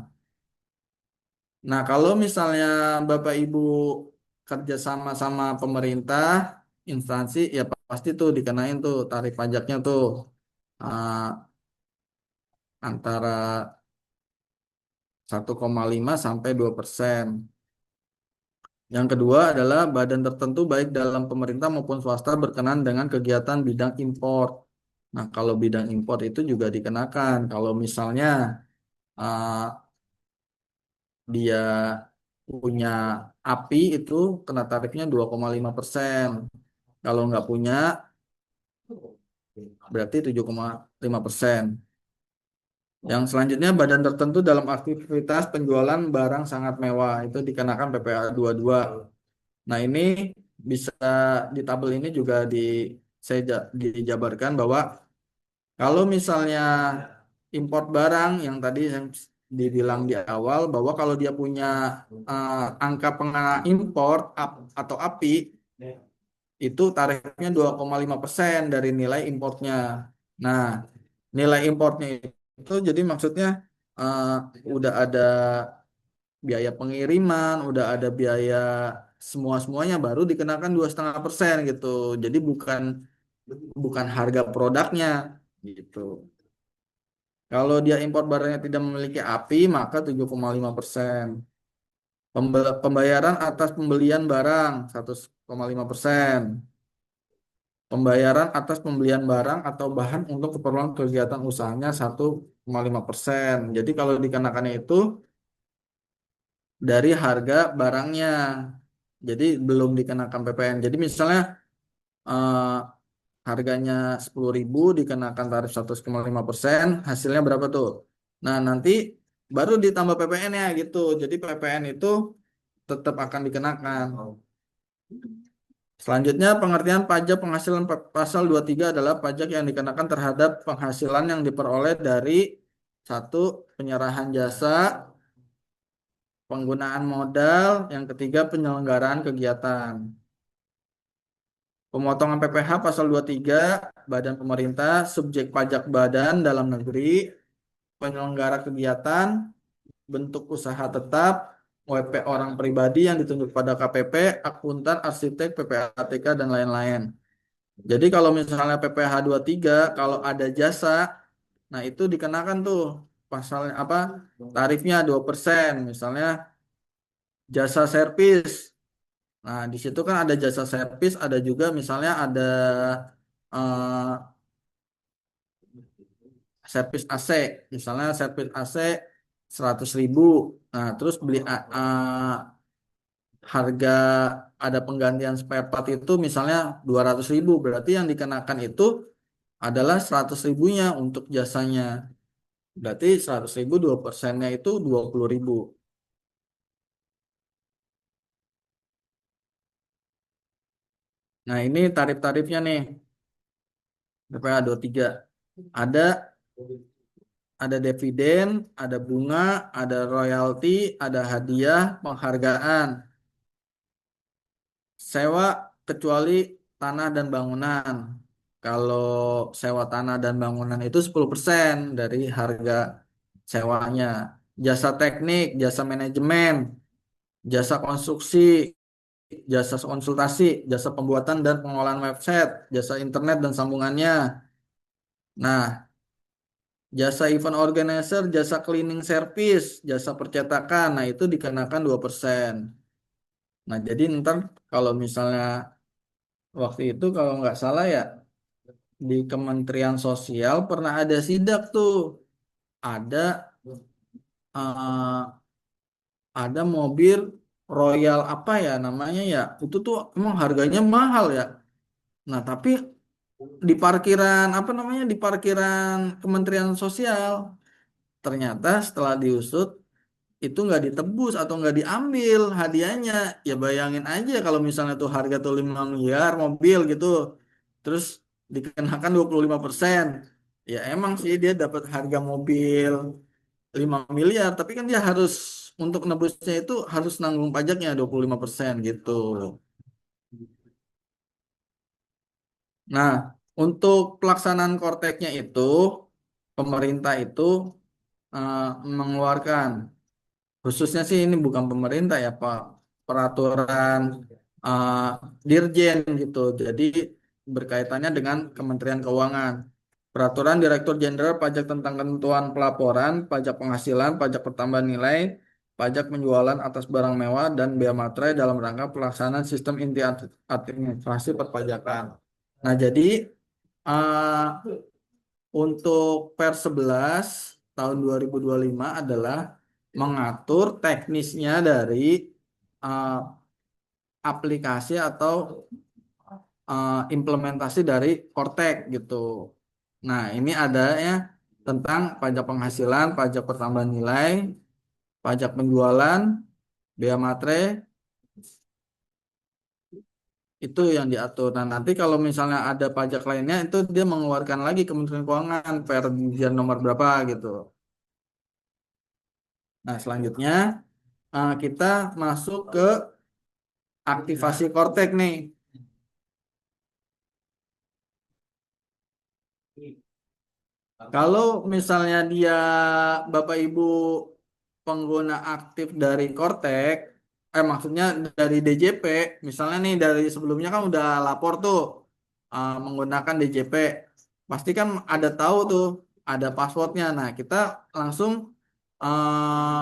Nah, kalau misalnya Bapak Ibu kerja sama pemerintah, instansi, ya pasti tuh dikenain tuh tarif pajaknya tuh ah, antara 1,5 sampai 2%. Yang kedua adalah badan tertentu baik dalam pemerintah maupun swasta berkenaan dengan kegiatan bidang impor. Nah, kalau bidang impor itu juga dikenakan. Kalau misalnya ah, dia punya API, itu kena tarifnya 2,5%. Kalau nggak punya berarti 7,5%. Yang selanjutnya, badan tertentu dalam aktivitas penjualan barang sangat mewah itu dikenakan PPh 22. Nah, ini bisa di tabel ini juga dijabarkan bahwa kalau misalnya import barang yang tadi yang dibilang di awal, bahwa kalau dia punya angka pengena impor atau API, itu tarifnya 2,5% dari nilai importnya. Nah, nilai importnya itu jadi maksudnya eh, udah ada biaya pengiriman, udah ada biaya semua-semuanya, baru dikenakan 2,5% gitu. Jadi bukan bukan harga produknya gitu. Kalau dia impor barangnya tidak memiliki API, maka 7,5%. Pembayaran atas pembelian barang 1,5%. Pembayaran atas pembelian barang atau bahan untuk keperluan kegiatan usahanya 1,5%. Jadi kalau dikenakannya itu dari harga barangnya. Jadi belum dikenakan PPN. Jadi misalnya eh, harganya 10.000 dikenakan tarif 1,5%, hasilnya berapa tuh? Nah, nanti baru ditambah PPN-nya gitu. Jadi PPN itu tetap akan dikenakan. Selanjutnya, pengertian pajak penghasilan pasal 23 adalah pajak yang dikenakan terhadap penghasilan yang diperoleh dari satu, penyerahan jasa, penggunaan modal, yang ketiga penyelenggaraan kegiatan. Pemotongan PPh pasal 23, badan pemerintah, subjek pajak badan dalam negeri, penyelenggara kegiatan, bentuk usaha tetap, WP orang pribadi yang ditunjuk pada KPP, akuntan, arsitek, PPATK, dan lain-lain. Jadi kalau misalnya PPh 23, kalau ada jasa, nah itu dikenakan tuh pasalnya apa? Tarifnya 2%. Misalnya jasa servis Nah, di situ kan ada jasa servis, ada juga misalnya ada eh, servis AC, misalnya servis AC 100.000. Nah, terus beli harga ada penggantian spare part itu misalnya 200.000, berarti yang dikenakan itu adalah 100.000-nya untuk jasanya. Berarti 100.000 2%-nya itu 20.000. Nah, ini tarif-tarifnya nih, DPA 23. Ada ada dividen, ada bunga, ada royalti, ada hadiah, penghargaan. Sewa kecuali tanah dan bangunan. Kalau sewa tanah dan bangunan itu 10% dari harga sewanya. Jasa teknik, jasa manajemen, jasa konstruksi, jasa konsultasi, jasa pembuatan dan pengolahan website, jasa internet dan sambungannya. Nah, jasa event organizer, jasa cleaning service, jasa percetakan, nah itu dikenakan 2%. Nah, jadi ntar kalau misalnya waktu itu kalau nggak salah ya di Kementerian Sosial pernah ada sidak tuh. Ada eh, ada mobil Royal apa ya namanya ya. Itu tuh emang harganya mahal ya. Nah, tapi di parkiran apa namanya di parkiran Kementerian Sosial ternyata setelah diusut itu nggak ditebus atau nggak diambil hadiahnya. Ya bayangin aja kalau misalnya tuh harga tuh 5 miliar mobil gitu, terus dikenakan 25%. Ya emang sih dia dapat harga mobil 5 miliar, tapi kan dia harus untuk nebusnya itu harus nanggung pajaknya 25% gitu. Nah, untuk pelaksanaan korteknya itu, pemerintah itu eh, mengeluarkan khususnya sih ini bukan pemerintah ya Pak, peraturan uh, Dirjen gitu. Jadi berkaitannya dengan Kementerian Keuangan. Peraturan Direktur Jenderal Pajak tentang ketentuan pelaporan, pajak penghasilan, pajak pertambahan nilai, pajak penjualan atas barang mewah dan bea materai dalam rangka pelaksanaan sistem inti administrasi perpajakan. Nah, jadi uh, untuk Per 11 tahun 2025 adalah mengatur teknisnya dari uh, aplikasi atau implementasi dari Kortek gitu. Nah, ini ada ya tentang pajak penghasilan, pajak pertambahan nilai, pajak penjualan, bea materai, itu yang diatur. Nah, nanti kalau misalnya ada pajak lainnya itu dia mengeluarkan lagi Kementerian Keuangan Perjanjian nomor berapa gitu. Nah, selanjutnya kita masuk ke aktivasi Kortek nih. Kalau misalnya dia Bapak Ibu pengguna aktif dari Kortek, maksudnya dari DJP, misalnya nih dari sebelumnya kan udah lapor tuh menggunakan DJP, pasti kan ada tahu tuh ada passwordnya. Nah kita langsung eh,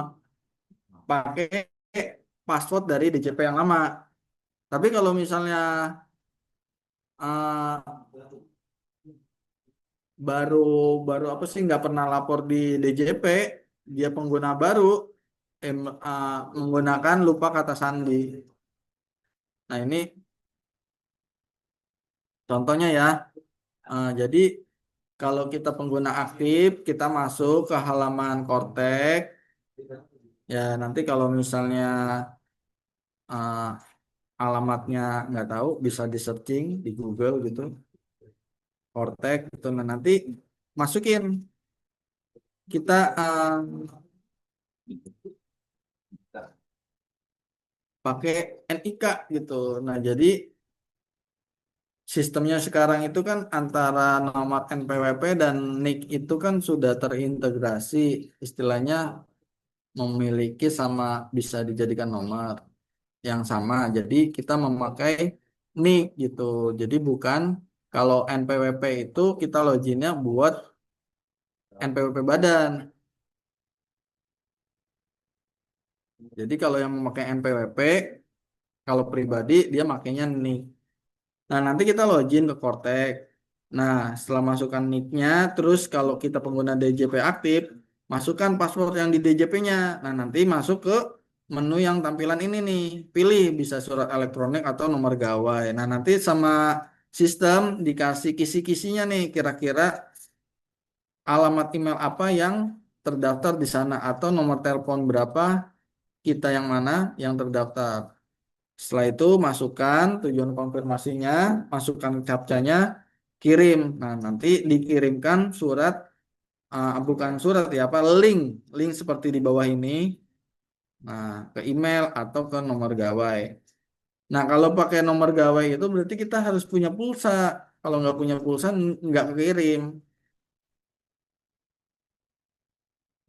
pakai password dari DJP yang lama. Tapi kalau misalnya eh, baru baru apa sih nggak pernah lapor di DJP, dia pengguna baru menggunakan lupa kata sandi. Nah ini contohnya ya. Jadi kalau kita pengguna aktif kita masuk ke halaman Kortek ya, nanti kalau misalnya uh, alamatnya nggak tahu bisa di searching di Google gitu Kortek gitu. Nah nanti masukin kita pakai NIK gitu. Nah, jadi sistemnya sekarang itu kan antara nomor NPWP dan NIK itu kan sudah terintegrasi, istilahnya memiliki sama bisa dijadikan nomor yang sama. Jadi kita memakai NIK gitu. Jadi bukan kalau NPWP itu kita loginnya buat NPWP badan. Jadi kalau yang memakai NPWP Kalau pribadi dia makainya nick. Nah, nanti kita login ke Cortex. Nah, setelah masukkan nicknya, terus kalau kita pengguna DJP aktif, masukkan password yang di DJP-nya. Nah, nanti masuk ke menu yang tampilan ini nih. Pilih bisa surat elektronik atau nomor gawai. Nah, nanti sama sistem dikasih kisi-kisinya nih, kira-kira alamat email apa yang terdaftar di sana atau nomor telepon berapa kita yang mana yang terdaftar. Setelah itu masukkan tujuan konfirmasinya, masukkan captchanya, kirim. Nah, nanti dikirimkan surat, bukan surat ya, apa link seperti di bawah ini. Nah, ke email atau ke nomor gawai. Nah, kalau pakai nomor gawai itu berarti kita harus punya pulsa. Kalau nggak punya pulsa, nggak kekirim.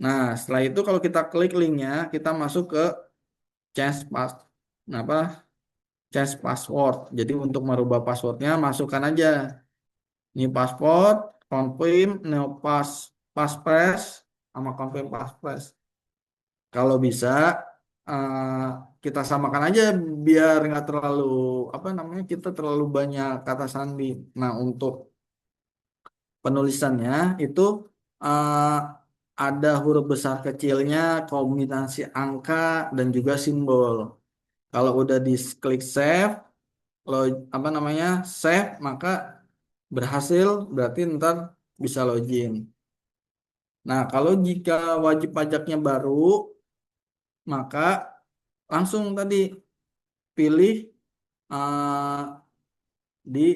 Nah, setelah itu kalau kita klik linknya, kita masuk ke change pass, nah, apa? Change password. Jadi untuk merubah passwordnya, masukkan aja new password, confirm, new passphrase, sama confirm passphrase. Kalau bisa eh, kita samakan aja biar nggak terlalu apa namanya kita terlalu banyak kata sandi. Nah untuk penulisannya itu eh, ada huruf besar kecilnya, kombinasi angka dan juga simbol. Kalau udah di klik save, lo apa namanya save maka berhasil berarti ntar bisa login. Nah, kalau jika wajib pajaknya baru, maka langsung tadi pilih di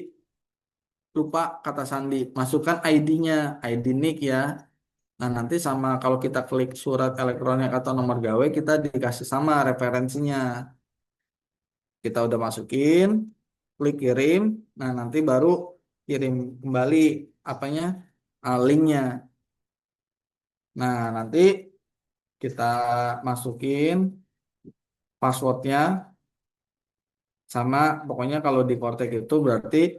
lupa kata sandi, masukkan ID-nya, ID NIK ya. Nah, nanti sama kalau kita klik surat elektronik atau nomor gawe, kita dikasih sama referensinya. Kita udah masukin, klik kirim. Nah, nanti baru kirim kembali apanya linknya. Nah, nanti kita masukin passwordnya sama pokoknya kalau di Cortex itu berarti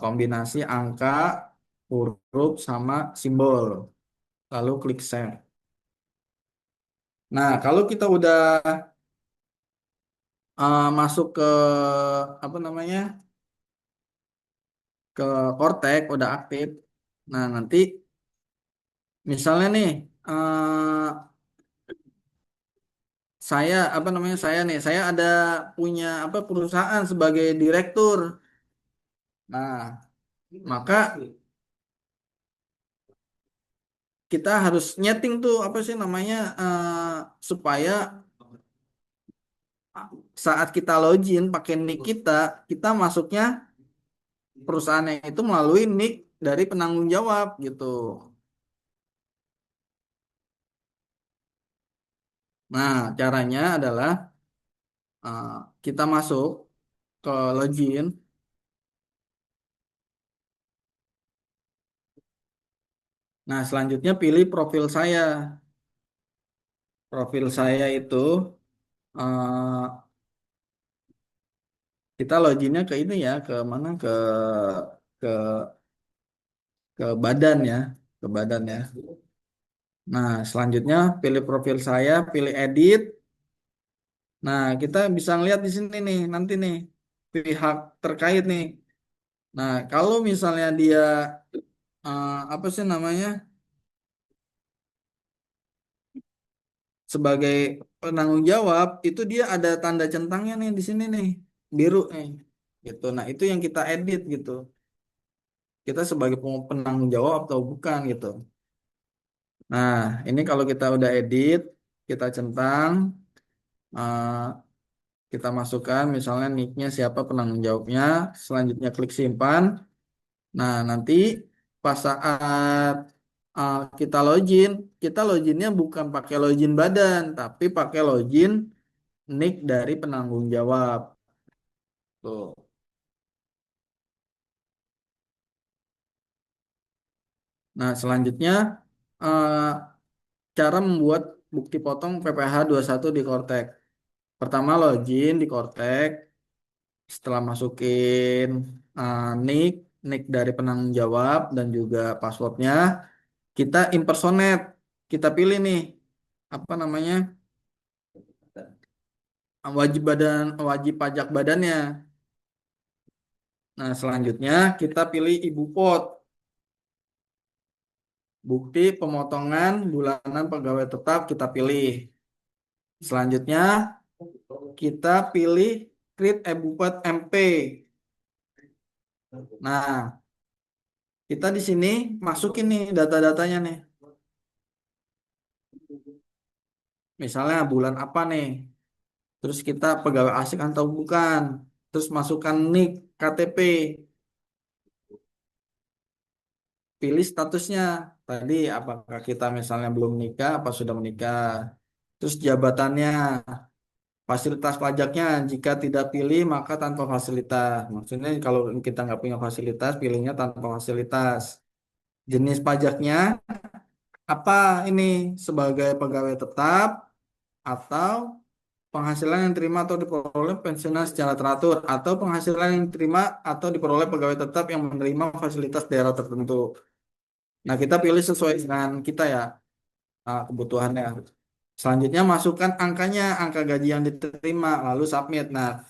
kombinasi angka, huruf sama simbol. Lalu klik save. Nah, kalau kita udah masuk ke apa namanya ke Cortex udah aktif. Nah, nanti misalnya nih saya apa namanya saya ada punya apa perusahaan sebagai direktur. Nah, maka kita harus nyeting tuh apa sih namanya supaya saat kita login pakai nick kita masuknya perusahaannya itu melalui nick dari penanggung jawab gitu. Nah, caranya adalah uh, kita masuk ke login. Nah, selanjutnya pilih profil saya. Profil saya itu uh, kita loginnya ke ini ya, ke mana ke ke badan ya, ke badan ya. Nah, selanjutnya pilih profil saya, pilih edit. Nah, kita bisa ngeliat di sini nih, nanti nih pihak terkait nih. Nah, kalau misalnya dia apa sih namanya sebagai penanggung jawab, itu dia ada tanda centangnya nih di sini nih, biru nih, gitu. Nah, itu yang kita edit gitu. Kita sebagai penanggung jawab atau bukan gitu. Nah, ini kalau kita udah edit, kita centang, eh, kita masukkan misalnya nicknya siapa penanggung jawabnya, selanjutnya klik simpan. Nah, nanti pas saat kita login, kita loginnya bukan pakai login badan, tapi pakai login nick dari penanggung jawab. Tuh. Nah, selanjutnya eh, cara membuat bukti potong PPh satu di Cortex. Pertama login di Cortex, setelah masukin nick, nick dari penanggung jawab dan juga passwordnya, kita impersonate. Kita pilih nih apa namanya wajib pajak badannya. Nah, selanjutnya kita pilih ibu pot. Bukti pemotongan bulanan pegawai tetap kita pilih. Selanjutnya kita pilih create ebupat MP. Nah, kita di sini masukin nih data-datanya nih. Misalnya bulan apa nih? Terus kita pegawai asing atau bukan? Terus masukkan NIK KTP. Pilih statusnya. Tadi apakah kita misalnya belum nikah apa sudah menikah. Terus jabatannya, fasilitas pajaknya jika tidak pilih maka tanpa fasilitas. Maksudnya kalau kita nggak punya fasilitas, pilihnya tanpa fasilitas. Jenis pajaknya apa ini sebagai pegawai tetap atau penghasilan yang diterima atau diperoleh pensiunan secara teratur atau penghasilan yang diterima atau diperoleh pegawai tetap yang menerima fasilitas daerah tertentu. Nah, kita pilih sesuai dengan kita ya, kebutuhannya. Selanjutnya masukkan angkanya, angka gaji yang diterima, lalu submit. Nah,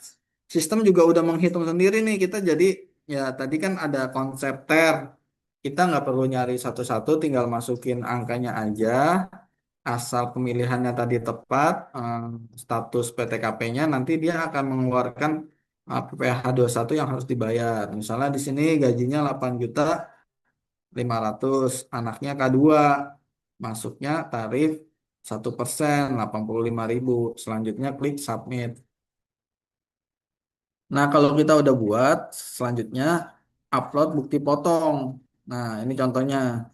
sistem juga udah menghitung sendiri nih. Kita jadi, ya tadi kan ada konsep TER. Kita nggak perlu nyari satu-satu, tinggal masukin angkanya aja. Asal pemilihannya tadi tepat, status PTKP-nya, nanti dia akan mengeluarkan PPh satu yang harus dibayar. Misalnya di sini gajinya 8.500.000, anaknya K2, masuknya tarif 1%, 85.000. Selanjutnya klik submit. Nah, kalau kita udah buat, selanjutnya upload bukti potong. Nah, ini contohnya.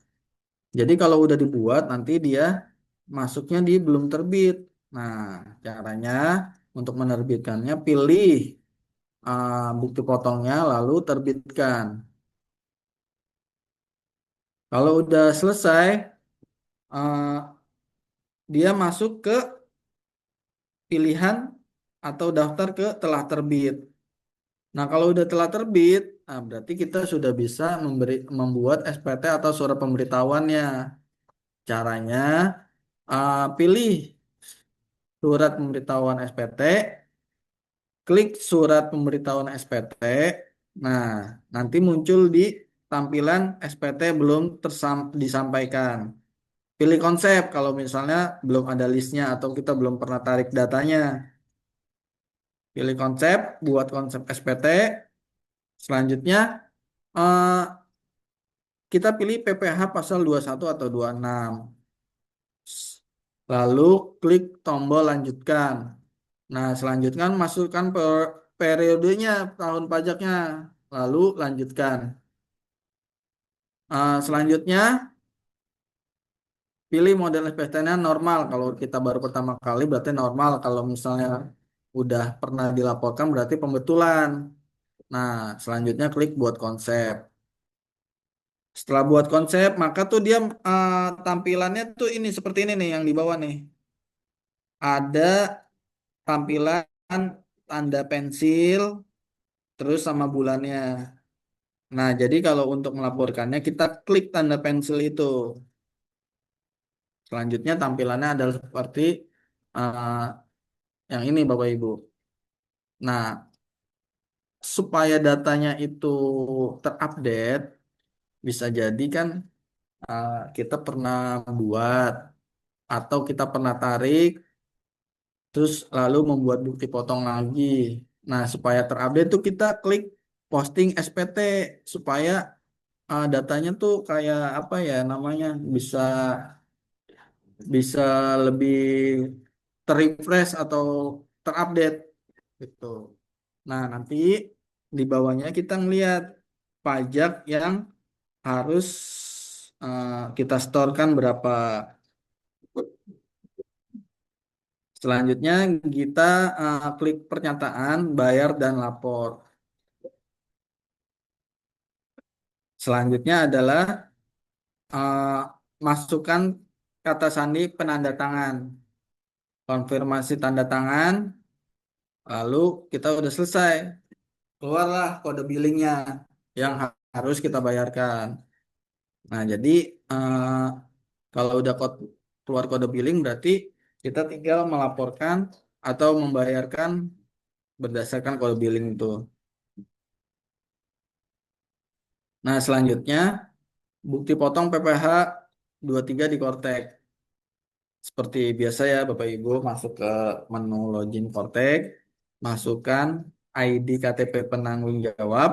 Jadi kalau udah dibuat, nanti dia masuknya di belum terbit. Nah, caranya untuk menerbitkannya, pilih bukti potongnya, lalu terbitkan. Kalau udah selesai, uh, dia masuk ke pilihan atau daftar ke telah terbit. Nah, kalau udah telah terbit, nah berarti kita sudah bisa membuat SPT atau surat pemberitahuannya. Caranya, pilih surat pemberitahuan SPT, klik surat pemberitahuan SPT. Nah, nanti muncul di tampilan SPT belum disampaikan. Pilih konsep kalau misalnya belum ada listnya atau kita belum pernah tarik datanya. Pilih konsep, buat konsep SPT. Selanjutnya, eh, kita pilih PPh pasal 21 atau 26. Lalu klik tombol lanjutkan. Nah, selanjutnya masukkan periodenya tahun pajaknya. Lalu lanjutkan. Selanjutnya pilih model SPT-nya normal. Kalau kita baru pertama kali berarti normal. Kalau misalnya udah pernah dilaporkan berarti pembetulan. Nah, selanjutnya klik buat konsep. Setelah buat konsep, maka tuh dia tampilannya tuh ini seperti ini nih yang di bawah nih. Ada tampilan tanda pensil, terus sama bulannya. Nah, jadi kalau untuk melaporkannya kita klik tanda pensil itu. Selanjutnya tampilannya adalah seperti uh, yang ini Bapak Ibu. Nah, supaya datanya itu terupdate, bisa jadi kan kita pernah buat atau kita pernah tarik, terus lalu membuat bukti potong lagi. Nah, supaya terupdate tuh kita klik posting SPT supaya datanya tuh kayak apa ya namanya bisa bisa lebih terrefresh atau terupdate gitu. Nah, nanti di bawahnya kita ngelihat pajak yang harus kita setorkan berapa. Selanjutnya kita klik pernyataan, bayar dan lapor. Selanjutnya adalah uh, masukkan kata sandi penanda tangan. Konfirmasi tanda tangan, lalu kita udah selesai. Keluarlah kode billingnya yang harus kita bayarkan. Nah, jadi kalau udah keluar kode billing berarti kita tinggal melaporkan atau membayarkan berdasarkan kode billing itu. Nah, selanjutnya bukti potong PPh 23 di Kortek. Seperti biasa ya Bapak Ibu, masuk ke menu login Kortek, masukkan ID KTP penanggung jawab,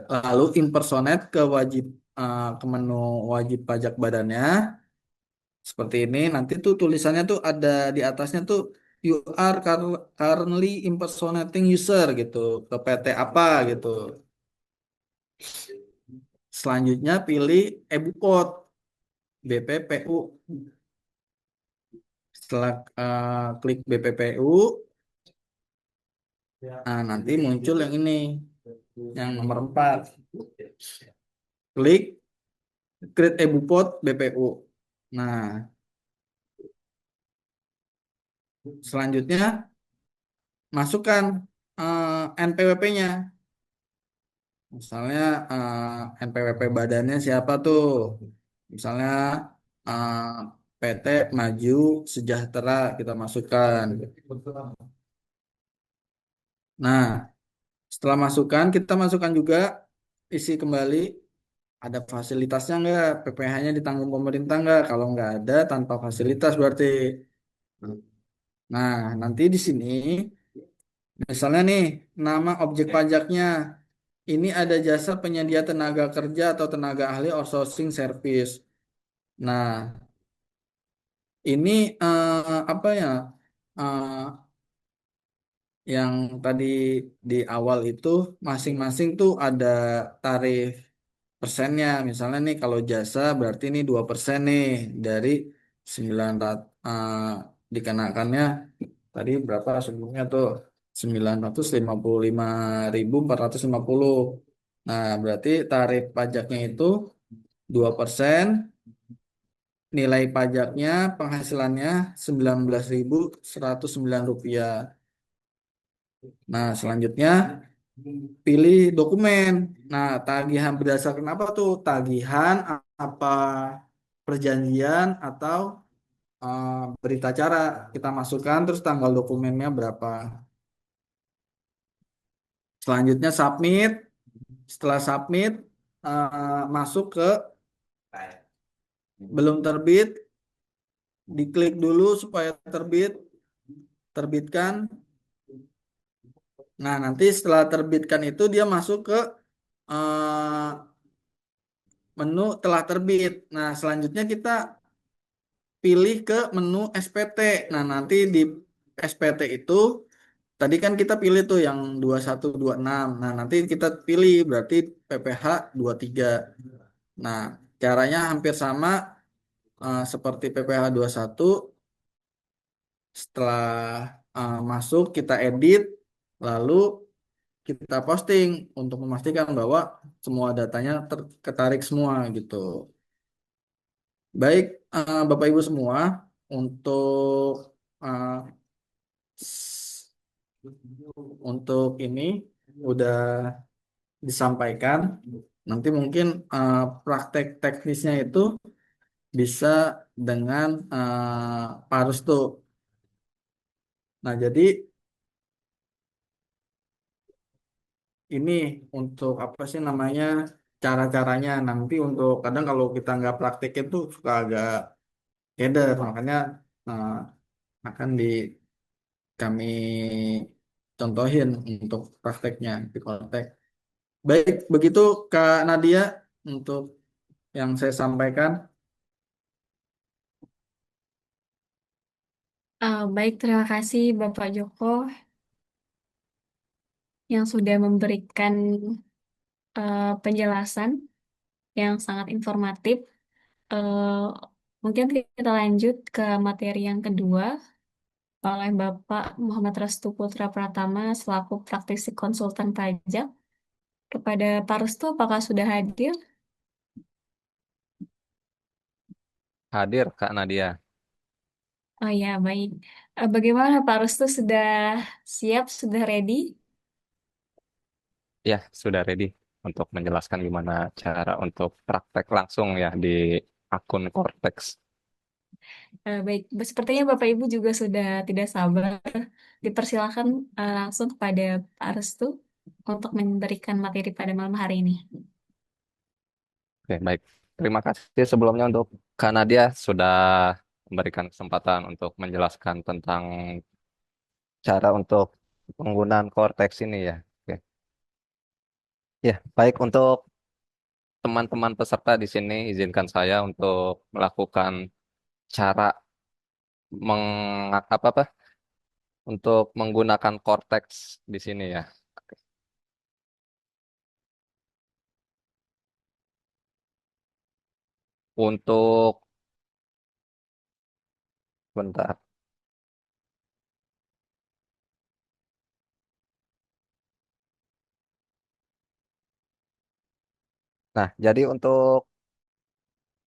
lalu impersonate ke ke menu wajib pajak badannya. Seperti ini, nanti tuh tulisannya tuh ada di atasnya tuh you are currently impersonating user gitu ke PT apa gitu. Selanjutnya pilih e-Bupot BPPU. Setelah klik BPPU, nah nanti muncul yang ini, yang nomor 4. Klik create e-Bupot BPU. Nah, selanjutnya masukkan NPWP-nya. Misalnya NPWP badannya siapa tuh? Misalnya eh, PT Maju Sejahtera kita masukkan. Nah, setelah masukkan, kita masukkan juga isi kembali ada fasilitasnya nggak, PPh-nya ditanggung pemerintah nggak? Kalau nggak ada, tanpa fasilitas berarti. Nah, nanti di sini, misalnya nih, nama objek pajaknya, ini ada jasa penyedia tenaga kerja atau tenaga ahli outsourcing service. Nah, ini apa ya? eh, yang tadi di awal itu masing-masing tuh ada tarif persennya. Misalnya nih kalau jasa berarti ini 2% nih dari 900 dikenakannya tadi berapa sebelumnya tuh 955.450. Nah, berarti tarif pajaknya itu 2%, nilai pajaknya penghasilannya 19.109 rupiah. Nah, selanjutnya pilih dokumen. Nah, tagihan berdasarkan apa tuh? Tagihan apa perjanjian atau eh, berita acara kita masukkan terus tanggal dokumennya berapa. Selanjutnya submit. Setelah submit masuk ke belum terbit, diklik dulu supaya terbit, terbitkan. Nah, nanti setelah terbitkan itu dia masuk ke eh, menu telah terbit. Nah, selanjutnya kita pilih ke menu SPT. Nah, nanti di SPT itu tadi kan kita pilih tuh yang 2126. Nah, nanti kita pilih berarti PPh 23. Nah, caranya hampir sama seperti PPh 21. Setelah masuk kita edit lalu kita posting untuk memastikan bahwa semua datanya ketarik semua gitu. Baik, Bapak Ibu semua, untuk uh, s- ini udah disampaikan. Nanti mungkin praktek teknisnya itu bisa dengan Pak Rustu. Nah, jadi ini untuk apa sih namanya cara-caranya. Nanti untuk kadang kalau kita nggak praktekin tuh suka agak keder, makanya uh, akan kami contohin untuk prakteknya di kontek. Baik, begitu Kak Nadia untuk yang saya sampaikan. Baik, terima kasih Bapak Joko yang sudah memberikan penjelasan yang sangat informatif. Eh, Mungkin kita lanjut ke materi yang kedua oleh Bapak Muhammad Restu Putra Pratama selaku praktisi konsultan pajak. Kepada Pak Restu, apakah sudah hadir? Hadir Kak Nadia. Oh ya, baik. Bagaimana Pak Restu sudah siap, sudah ready? Ya, sudah ready untuk menjelaskan gimana cara untuk praktek langsung ya di akun Cortex. Baik, sepertinya Bapak Ibu juga sudah tidak sabar. Dipersilakan langsung kepada Pak Restu untuk memberikan materi pada malam hari ini. Oke, baik. Terima kasih sebelumnya untuk Kak Nadia sudah memberikan kesempatan untuk menjelaskan tentang cara untuk penggunaan Cortex ini ya. Oke. Ya, baik untuk teman-teman peserta di sini, izinkan saya untuk melakukan cara apa untuk menggunakan Cortex di sini ya. Untuk bentar. Nah, jadi untuk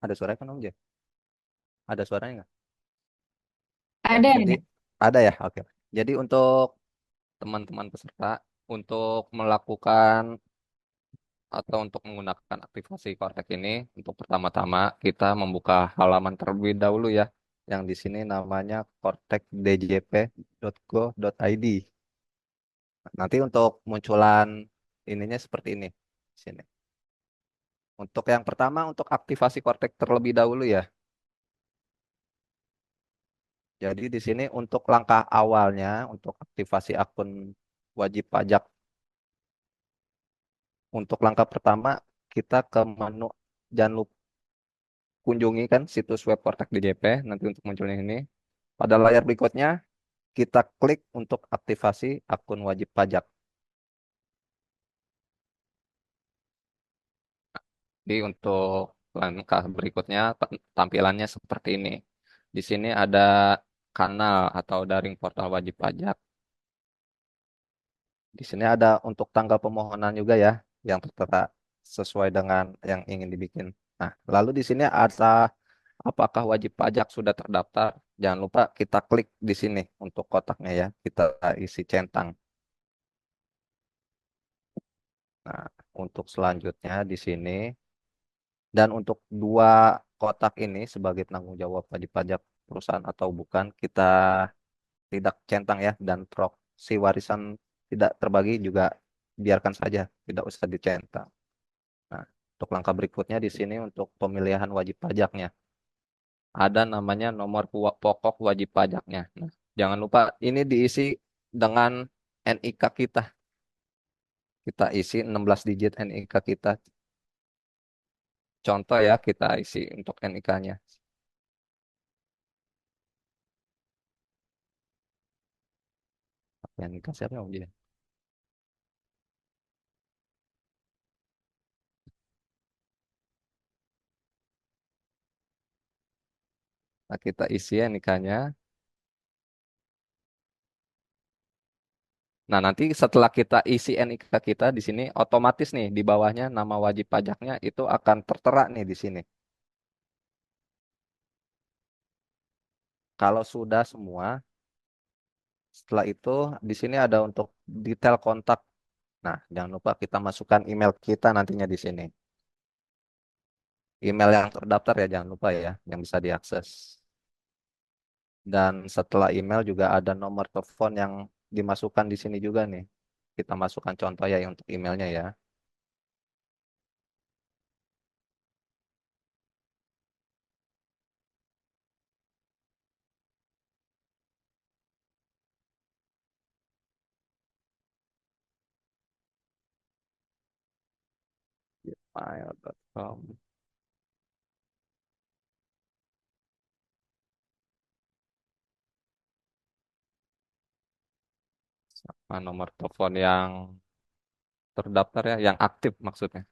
ada suara kan Om J? Ada suaranya nggak? Ya, Ada, jadi ada. ada ya. Oke. Jadi untuk teman-teman peserta untuk melakukan atau untuk menggunakan aktivasi Cortex ini, untuk pertama-tama kita membuka halaman terlebih dahulu ya, yang di sini namanya cortexdjp.go.id. Nanti untuk munculan ininya seperti ini. Sini. Untuk yang pertama, untuk aktivasi Cortex terlebih dahulu ya. Jadi di sini untuk langkah awalnya, untuk aktivasi akun wajib pajak, untuk langkah pertama kita ke menu, jangan lupa kunjungi kan situs web Cortex DJP, nanti untuk munculnya ini. Pada layar berikutnya, kita klik untuk aktivasi akun wajib pajak. Jadi untuk langkah berikutnya tampilannya seperti ini. Di sini ada kanal atau daring portal wajib pajak. Di sini ada untuk tanggal pemohonan juga ya, yang tertera sesuai dengan yang ingin dibikin. Nah, lalu di sini ada apakah wajib pajak sudah terdaftar? Jangan lupa kita klik di sini untuk kotaknya ya, kita isi centang. Nah, untuk selanjutnya di sini dan untuk dua kotak ini sebagai penanggung jawab wajib pajak perusahaan atau bukan, kita tidak centang ya, dan proksi warisan tidak terbagi juga biarkan saja, tidak usah dicentang. Nah, untuk langkah berikutnya di sini untuk pemilihan wajib pajaknya. Ada namanya nomor pokok wajib pajaknya. Nah, jangan lupa ini diisi dengan NIK kita. Kita isi 16 digit NIK kita. Contoh ya, kita isi untuk NIK-nya. NIK siapa Om Jin? Nah, kita isi NIK-nya. Nah, nanti setelah kita isi NIK kita di sini, otomatis nih di bawahnya nama wajib pajaknya itu akan tertera nih di sini. Kalau sudah semua, setelah itu di sini ada untuk detail kontak. Nah, jangan lupa kita masukkan email kita nantinya di sini. Email yang terdaftar ya, jangan lupa ya, yang bisa diakses. Dan setelah email juga ada nomor telepon yang dimasukkan di sini juga nih. Kita masukkan contoh ya untuk emailnya ya. Gmail.com. Sama nomor telepon yang terdaftar ya, yang aktif maksudnya.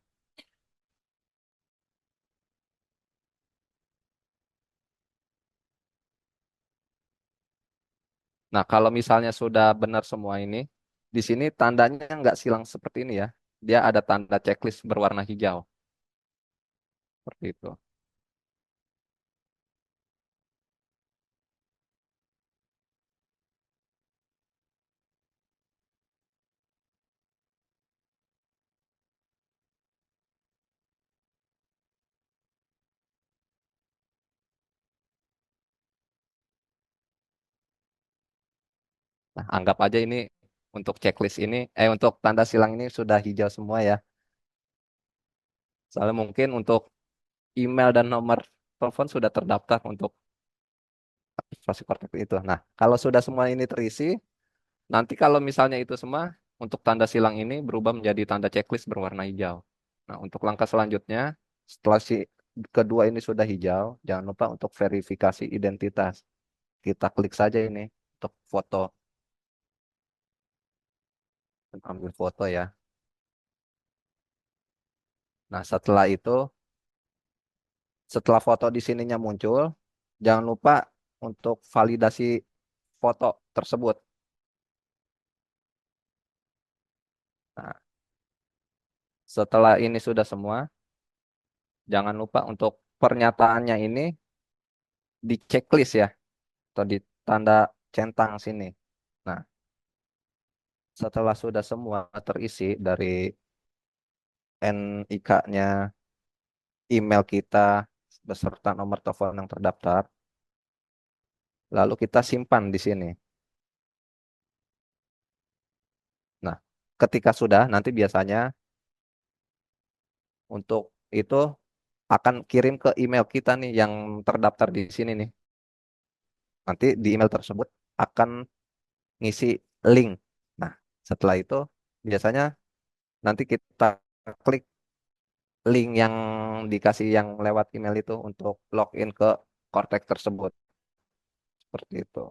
Nah, kalau misalnya sudah benar semua ini, di sini tandanya nggak silang seperti ini ya. Dia ada tanda checklist berwarna hijau. Seperti itu. Nah, anggap aja ini untuk checklist ini, untuk tanda silang ini sudah hijau semua ya. Soalnya mungkin untuk email dan nomor telepon sudah terdaftar untuk aktivasi kontak itu. Nah, kalau sudah semua ini terisi, nanti kalau misalnya itu semua untuk tanda silang ini berubah menjadi tanda checklist berwarna hijau. Nah, untuk langkah selanjutnya, setelah si kedua ini sudah hijau, jangan lupa untuk verifikasi identitas. Kita klik saja ini untuk foto, ambil foto ya. Nah, setelah foto di sininya muncul, jangan lupa untuk validasi foto tersebut. Nah, setelah ini sudah semua, jangan lupa untuk pernyataannya ini di checklist ya, atau di tanda centang sini. Nah, setelah sudah semua terisi dari NIK-nya, email kita, beserta nomor telepon yang terdaftar, lalu kita simpan di sini. Nah, ketika sudah, nanti biasanya untuk itu akan kirim ke email kita nih yang terdaftar di sini nih. Nanti di email tersebut akan ngisi link. Nah, setelah itu biasanya nanti kita klik link yang dikasih yang lewat email itu untuk login ke Cortex tersebut. Seperti itu.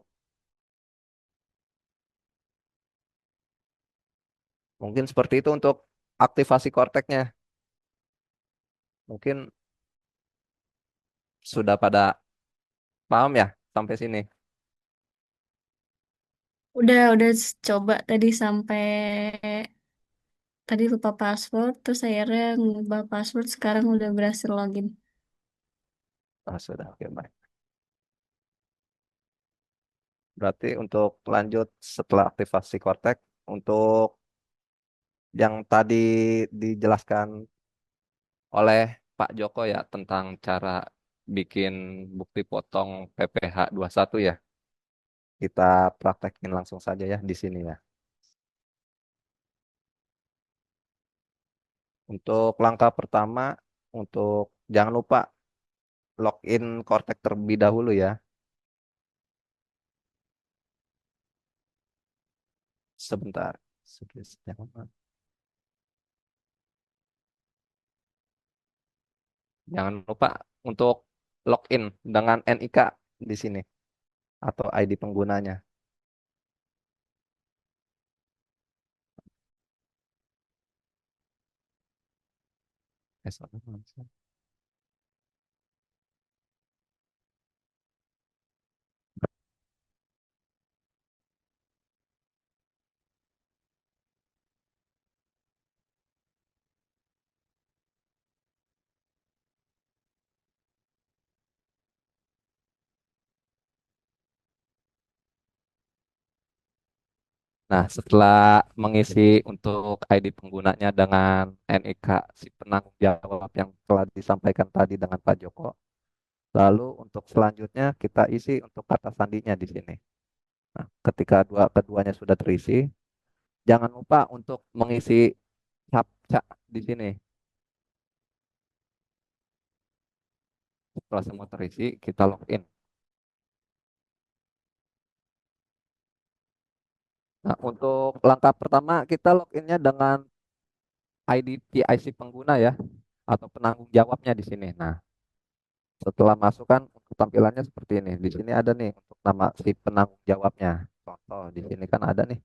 Mungkin seperti itu untuk aktivasi Cortex-nya. Mungkin sudah pada paham ya sampai sini. Udah coba tadi sampai tadi lupa password, terus akhirnya ngubah password, sekarang udah berhasil login. Ah, sudah, oke, baik. Berarti untuk lanjut setelah aktivasi Cortex, untuk yang tadi dijelaskan oleh Pak Joko ya tentang cara bikin bukti potong PPh satu ya. Kita praktekin langsung saja ya di sini ya. Untuk langkah pertama, untuk jangan lupa login Cortex terlebih dahulu ya. Sebentar. Jangan lupa untuk login dengan NIK di sini atau ID penggunanya. Nah, setelah mengisi untuk ID penggunanya dengan NIK si penanggung jawab yang telah disampaikan tadi dengan Pak Joko, lalu untuk selanjutnya kita isi untuk kata sandinya di sini. Nah, ketika keduanya sudah terisi, jangan lupa untuk mengisi captcha di sini. Setelah semua terisi, kita login. Nah, untuk langkah pertama kita loginnya dengan ID PIC pengguna ya, atau penanggung jawabnya di sini. Nah, setelah masukkan untuk tampilannya seperti ini. Di sini ada nih untuk nama si penanggung jawabnya. Contoh di sini kan ada nih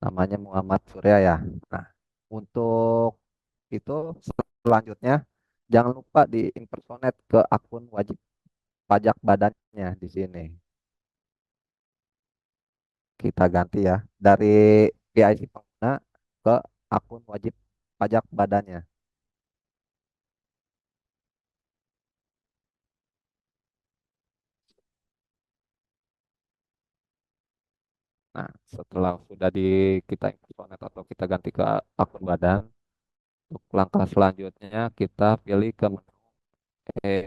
namanya Muhammad Surya ya. Nah, untuk itu selanjutnya jangan lupa diimpersonate ke akun wajib pajak badannya di sini. Kita ganti ya dari PIC pengguna ke akun wajib pajak badannya. Nah, setelah sudah kita impersonate atau kita ganti ke akun badan, untuk langkah selanjutnya kita pilih ke menu eh,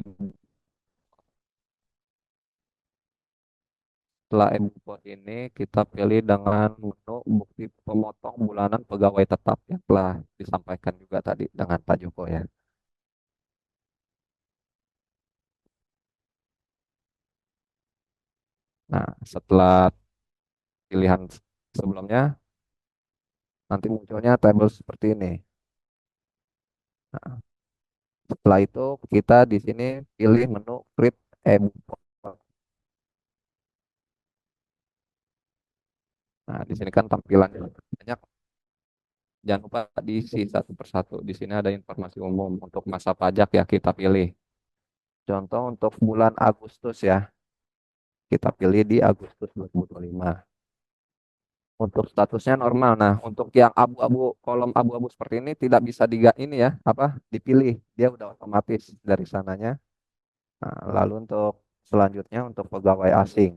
Setelah e-Bupon ini kita pilih dengan menu bukti pemotong bulanan pegawai tetap yang telah disampaikan juga tadi dengan Pak Joko ya. Nah, setelah pilihan sebelumnya, nanti munculnya tabel seperti ini. Nah, setelah itu kita di sini pilih menu create e-Bupon. Nah, di sini kan tampilannya banyak. Jangan lupa diisi satu persatu. Di sini ada informasi umum untuk masa pajak ya kita pilih. Contoh untuk bulan Agustus ya, kita pilih di Agustus 2025. Untuk statusnya normal. Nah, untuk yang abu-abu, kolom abu-abu seperti ini tidak bisa ini ya, dipilih. Dia udah otomatis dari sananya. Nah, lalu untuk selanjutnya untuk pegawai asing.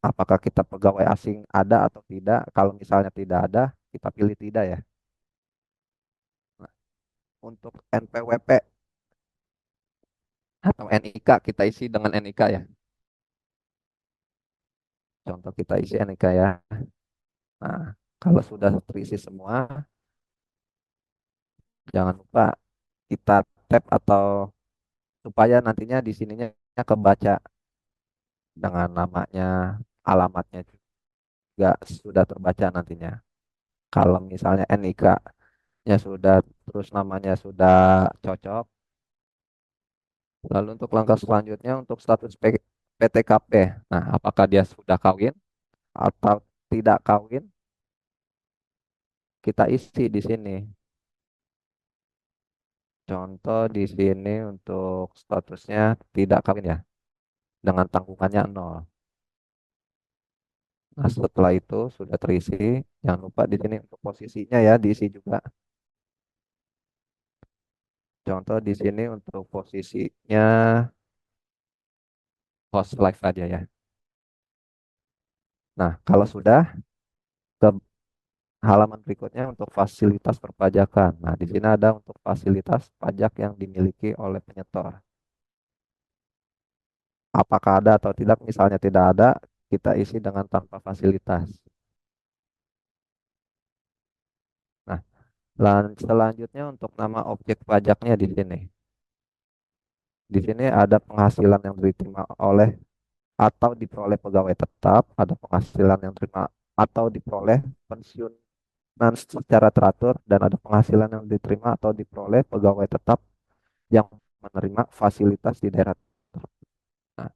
Apakah kita pegawai asing ada atau tidak? Kalau misalnya tidak ada, kita pilih tidak ya. Nah, untuk NPWP atau NIK kita isi dengan NIK ya. Contoh kita isi NIK ya. Nah, kalau sudah terisi semua, jangan lupa kita tap atau supaya nantinya di sininya kebaca dengan namanya, alamatnya juga sudah terbaca nantinya. Kalau misalnya NIK-nya sudah, terus namanya sudah cocok, lalu untuk langkah selanjutnya untuk status PTKP. Nah, apakah dia sudah kawin atau tidak kawin? Kita isi di sini. Contoh di sini untuk statusnya tidak kawin ya, dengan tanggungannya nol. Nah, setelah itu sudah terisi, jangan lupa di sini untuk posisinya ya diisi juga. Contoh di sini untuk posisinya host live aja ya. Nah, kalau sudah ke halaman berikutnya untuk fasilitas perpajakan. Nah, di sini ada untuk fasilitas pajak yang dimiliki oleh penyetor. Apakah ada atau tidak? Misalnya tidak ada, kita isi dengan tanpa fasilitas. Nah, selanjutnya untuk nama objek pajaknya di sini. Di sini ada penghasilan yang diterima oleh atau diperoleh pegawai tetap, ada penghasilan yang diterima atau diperoleh pensiunan secara teratur, dan ada penghasilan yang diterima atau diperoleh pegawai tetap yang menerima fasilitas di daerah. Nah,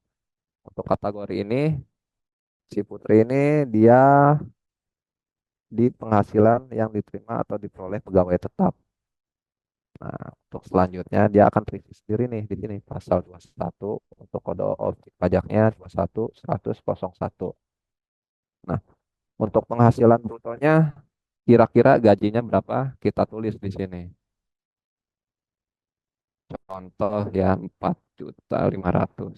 untuk kategori ini, si Putri ini dia di penghasilan yang diterima atau diperoleh pegawai tetap. Nah, untuk selanjutnya dia akan terisi sendiri nih di sini pasal 21 untuk kode objek pajaknya 21.100.01. Nah, untuk penghasilan brutonya kira-kira gajinya berapa? Kita tulis di sini. Contoh ya 4.500.000.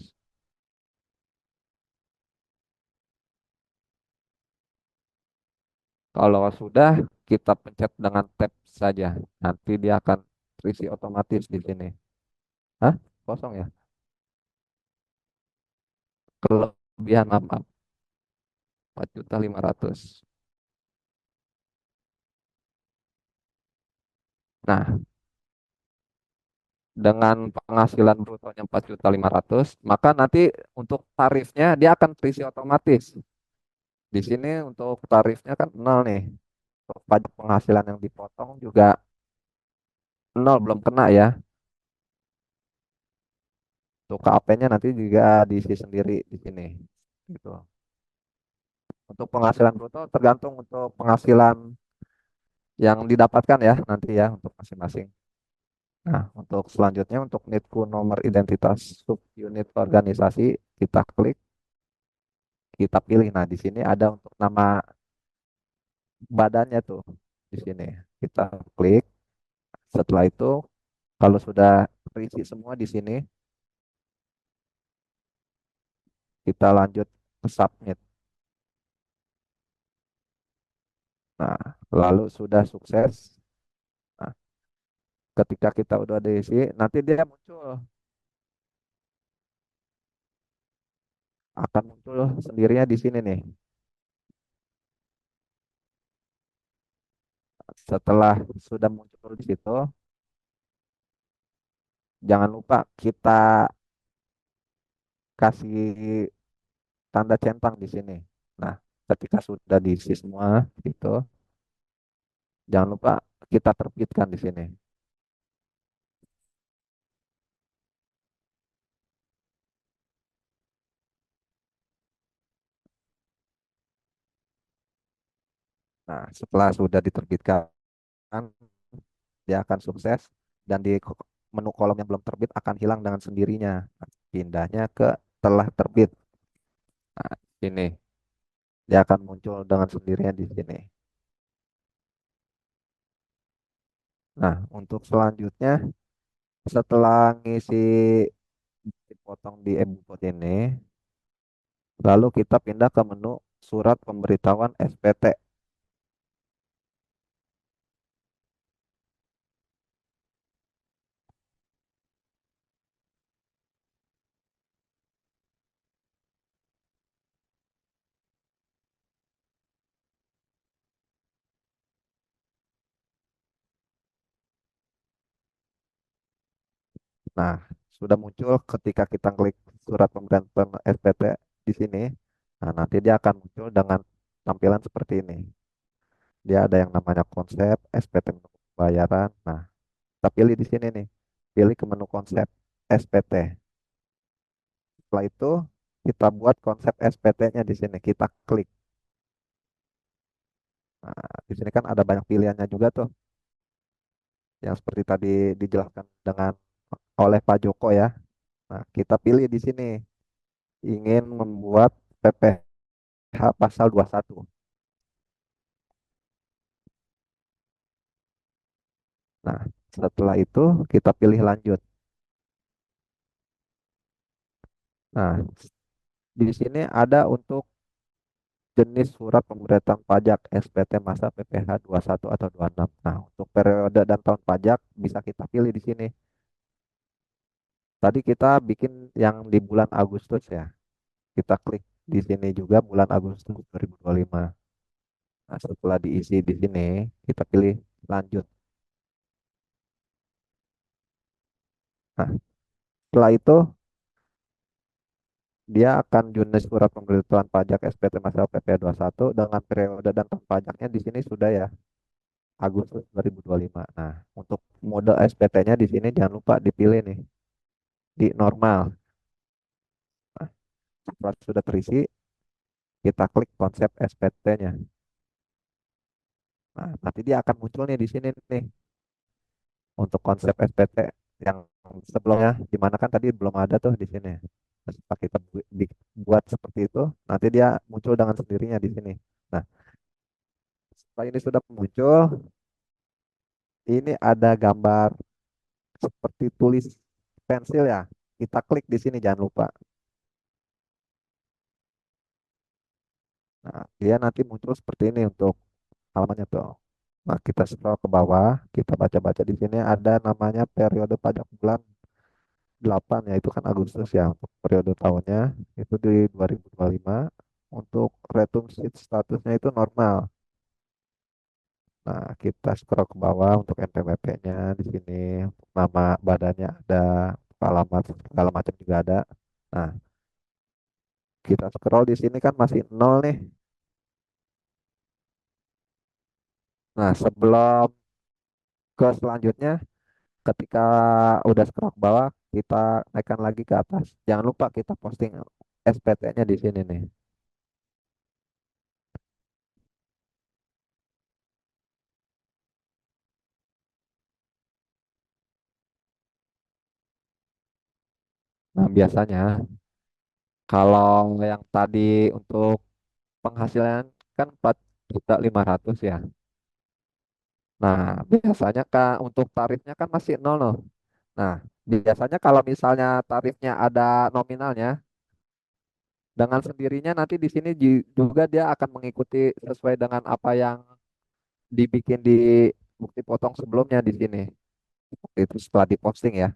Kalau sudah kita pencet dengan tab saja. Nanti dia akan terisi otomatis di sini. Hah? Kosong ya? Kelebihan maaf, 4.500.000. Nah, dengan penghasilan brutonya 4.500.000, maka nanti untuk tarifnya dia akan terisi otomatis. Di sini untuk tarifnya kan nol nih. Untuk pajak penghasilan yang dipotong juga nol, belum kena ya. Untuk KAP-nya nanti juga diisi sendiri di sini. Gitu. Untuk penghasilan bruto tergantung untuk penghasilan yang didapatkan ya nanti ya untuk masing-masing. Nah, untuk selanjutnya untuk NITKU nomor identitas subunit organisasi, kita klik, kita pilih. Nah, di sini ada untuk nama badannya tuh di sini. Kita klik. Setelah itu kalau sudah terisi semua di sini, kita lanjut ke submit. Nah, lalu sudah sukses. Nah, ketika kita udah diisi, nanti dia muncul akan muncul sendirinya di sini nih. Setelah sudah muncul di situ, jangan lupa kita kasih tanda centang di sini. Nah, ketika sudah diisi semua gitu, jangan lupa kita terbitkan di sini. Nah, setelah sudah diterbitkan, dia akan sukses dan di menu kolom yang belum terbit akan hilang dengan sendirinya. Nah, pindahnya ke telah terbit. Nah, ini dia akan muncul dengan sendirinya di sini. Nah, untuk selanjutnya setelah ngisi dipotong di e-booklet ini, lalu kita pindah ke menu surat pemberitahuan SPT. Nah, sudah muncul ketika kita klik surat pemberitahuan SPT di sini. Nah, nanti dia akan muncul dengan tampilan seperti ini. Dia ada yang namanya konsep, SPT menu pembayaran. Nah, kita pilih di sini nih. Pilih ke menu konsep SPT. Setelah itu, kita buat konsep SPT-nya di sini. Kita klik. Nah, di sini kan ada banyak pilihannya juga tuh. Yang seperti tadi dijelaskan dengan oleh Pak Joko ya. Nah, kita pilih di sini. Ingin membuat PPh pasal 21. Nah, setelah itu kita pilih lanjut. Nah, di sini ada untuk jenis surat pemberitahuan pajak SPT masa PPh 21 atau 26. Nah, untuk periode dan tahun pajak bisa kita pilih di sini. Tadi kita bikin yang di bulan Agustus ya. Kita klik di sini juga bulan Agustus 2025. Nah, setelah diisi di sini, kita pilih lanjut. Nah, setelah itu dia akan jenis surat pemberitahuan pajak SPT masa PPh 21 dengan periode dan tahun pajaknya di sini sudah ya. Agustus 2025. Nah, untuk mode SPT-nya di sini jangan lupa dipilih nih di normal. Nah, setelah sudah terisi, kita klik konsep SPT-nya. Nah, nanti dia akan muncul nih di sini nih untuk konsep SPT yang sebelumnya, dimana kan tadi belum ada tuh di sini. Nah, setelah kita buat seperti itu, nanti dia muncul dengan sendirinya di sini. Nah, setelah ini sudah muncul, ini ada gambar seperti tulis pensil ya. Kita klik di sini jangan lupa. Nah, dia nanti muncul seperti ini untuk halamannya tuh. Nah, kita scroll ke bawah, kita baca-baca di sini ada namanya periode pajak bulan 8 ya, itu kan Agustus ya untuk periode tahunnya itu di 2025. Untuk retum sheet statusnya itu normal. Nah, kita scroll ke bawah untuk NPWP-nya di sini, untuk nama badannya ada, untuk alamat segala macam juga ada. Nah, kita scroll di sini kan masih nol nih. Nah, sebelum ke selanjutnya, ketika udah scroll ke bawah, kita naikkan lagi ke atas. Jangan lupa kita posting SPT-nya di sini nih. Nah, biasanya kalau yang tadi untuk penghasilan kan 4.500.000 ya. Nah, biasanya Kak untuk tarifnya kan masih nol loh. Nah, biasanya kalau misalnya tarifnya ada nominalnya, dengan sendirinya nanti di sini juga dia akan mengikuti sesuai dengan apa yang dibikin di bukti potong sebelumnya di sini. Itu setelah diposting ya.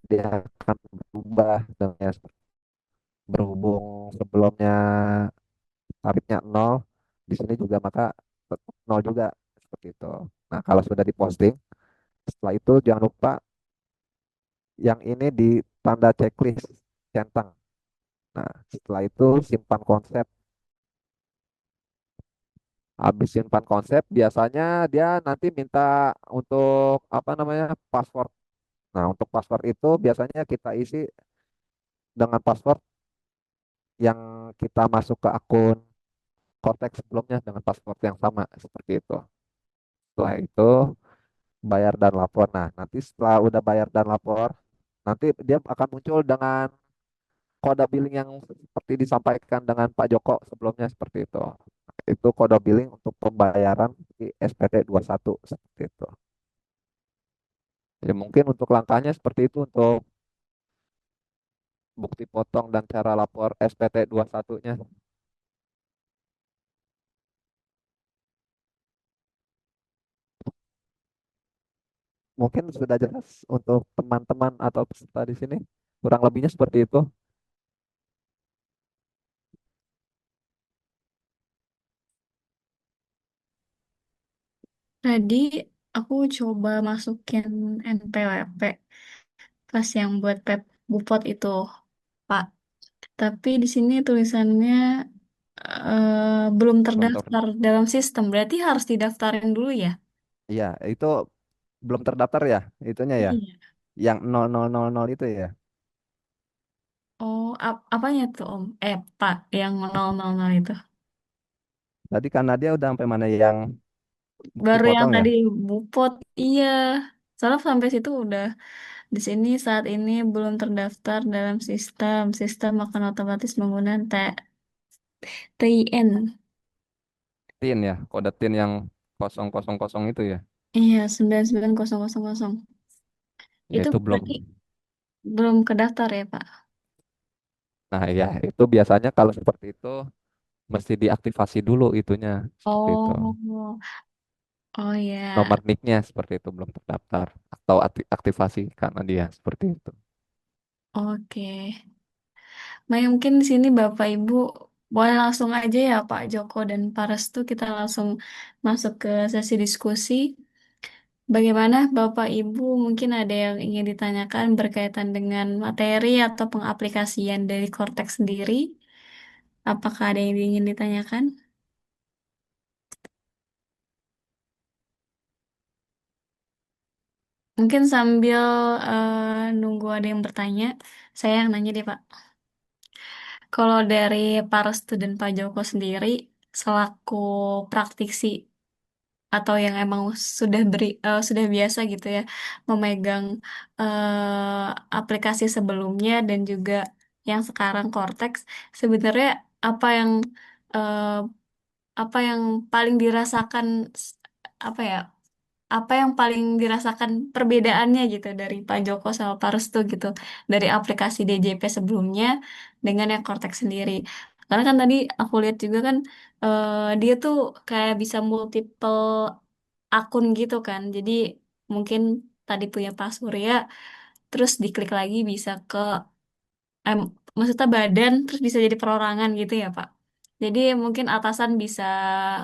dia akan berubah dan ya, berhubung sebelumnya tarifnya nol, di sini juga maka tetap nol juga seperti itu. Nah, kalau sudah diposting, setelah itu jangan lupa yang ini di tanda checklist centang. Nah, setelah itu simpan konsep. Habis simpan konsep, biasanya dia nanti minta untuk apa namanya password. Nah, untuk password itu biasanya kita isi dengan password yang kita masuk ke akun Cortex sebelumnya dengan password yang sama seperti itu. Setelah itu bayar dan lapor. Nah, nanti setelah udah bayar dan lapor, nanti dia akan muncul dengan kode billing yang seperti disampaikan dengan Pak Joko sebelumnya seperti itu. Itu kode billing untuk pembayaran di SPT satu seperti itu. Jadi mungkin untuk langkahnya seperti itu untuk bukti potong dan cara lapor SPT 21-nya. Mungkin sudah jelas untuk teman-teman atau peserta di sini. Kurang lebihnya seperti itu. Tadi aku coba masukin NPWP pas yang buat pep Bupot itu, Pak. Tapi di sini tulisannya belum Belum ter terdaftar dalam sistem. Berarti harus didaftarin dulu ya? Iya, itu belum terdaftar ya, itunya ya. Iya. Yang 0000 itu ya. Oh, apanya tuh Om? Pak, yang 000 itu. Tadi karena dia udah sampai mana yang bukti Baru yang potong ya. tadi Bupot, iya. Soalnya sampai situ udah di sini saat ini belum terdaftar dalam sistem. Sistem akan otomatis menggunakan TIN. TIN ya, kode TIN yang 0000 itu ya. Iya, 99000. Ya Itu itu belum. berarti belum kedaftar ya, Pak? Nah, ya itu biasanya kalau seperti itu mesti diaktifasi dulu itunya seperti itu. Oh, oh Nomor ya. NIK-nya seperti itu belum terdaftar atau aktifasi karena dia seperti itu. Oke. Nah, mungkin di sini Bapak Ibu boleh langsung aja ya Pak Joko dan Pak Restu kita langsung masuk ke sesi diskusi. Bagaimana Bapak Ibu mungkin ada yang ingin ditanyakan berkaitan dengan materi atau pengaplikasian dari Cortex sendiri? Apakah ada yang ingin ditanyakan? Mungkin sambil nunggu ada yang bertanya, saya yang nanya deh Pak. Kalau dari para student Pak Joko sendiri, selaku praktisi atau yang emang sudah biasa gitu ya memegang aplikasi sebelumnya dan juga yang sekarang Cortex, sebenarnya apa yang eh, apa yang paling dirasakan apa ya apa yang paling dirasakan perbedaannya gitu dari Pak Joko sama Pak Restu gitu dari aplikasi DJP sebelumnya dengan yang Cortex sendiri. Karena kan tadi aku lihat juga kan dia tuh kayak bisa multiple akun gitu kan. Jadi mungkin tadi punya Pak Surya, terus diklik lagi bisa ke em, maksudnya badan terus bisa jadi perorangan gitu ya Pak. Jadi mungkin atasan bisa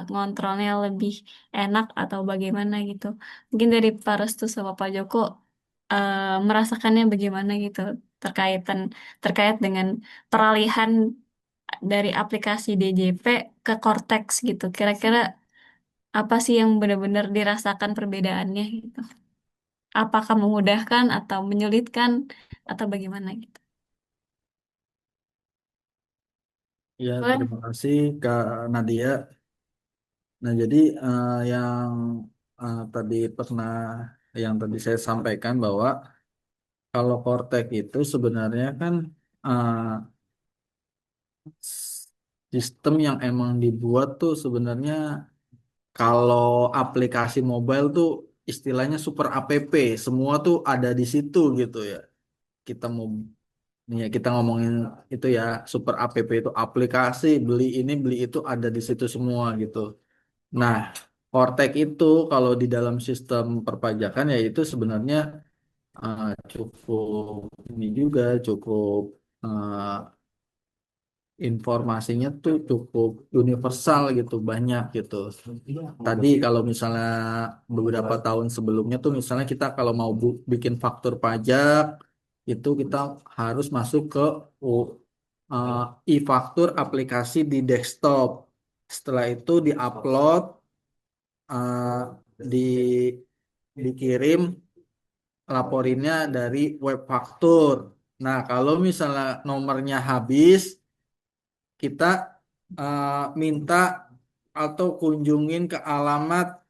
ngontrolnya lebih enak atau bagaimana gitu. Mungkin dari Pak Restu sama Pak Joko merasakannya bagaimana gitu terkaitan terkait dengan peralihan dari aplikasi DJP ke Cortex gitu. Kira-kira apa sih yang benar-benar dirasakan perbedaannya gitu? Apakah memudahkan atau menyulitkan atau bagaimana gitu? Ya, Boleh? terima kasih Kak Nadia. Nah, jadi yang tadi tadi saya sampaikan bahwa kalau Cortex itu sebenarnya kan eh, sistem yang emang dibuat tuh sebenarnya kalau aplikasi mobile tuh istilahnya super app, semua tuh ada di situ gitu ya. Kita mau Ya, kita ngomongin itu ya, super app itu aplikasi, beli ini, beli itu ada di situ semua gitu. Nah, Cortex itu kalau di dalam sistem perpajakan ya itu sebenarnya cukup ini juga cukup eh, informasinya tuh cukup universal gitu, banyak gitu. Tadi kalau misalnya beberapa tahun sebelumnya tuh misalnya kita kalau mau bikin faktur pajak itu kita harus masuk ke U- eh, e-faktur aplikasi di desktop. Setelah itu diupload, eh, di dikirim laporinnya dari web faktur. Nah, kalau misalnya nomornya habis, kita minta atau kunjungin ke alamat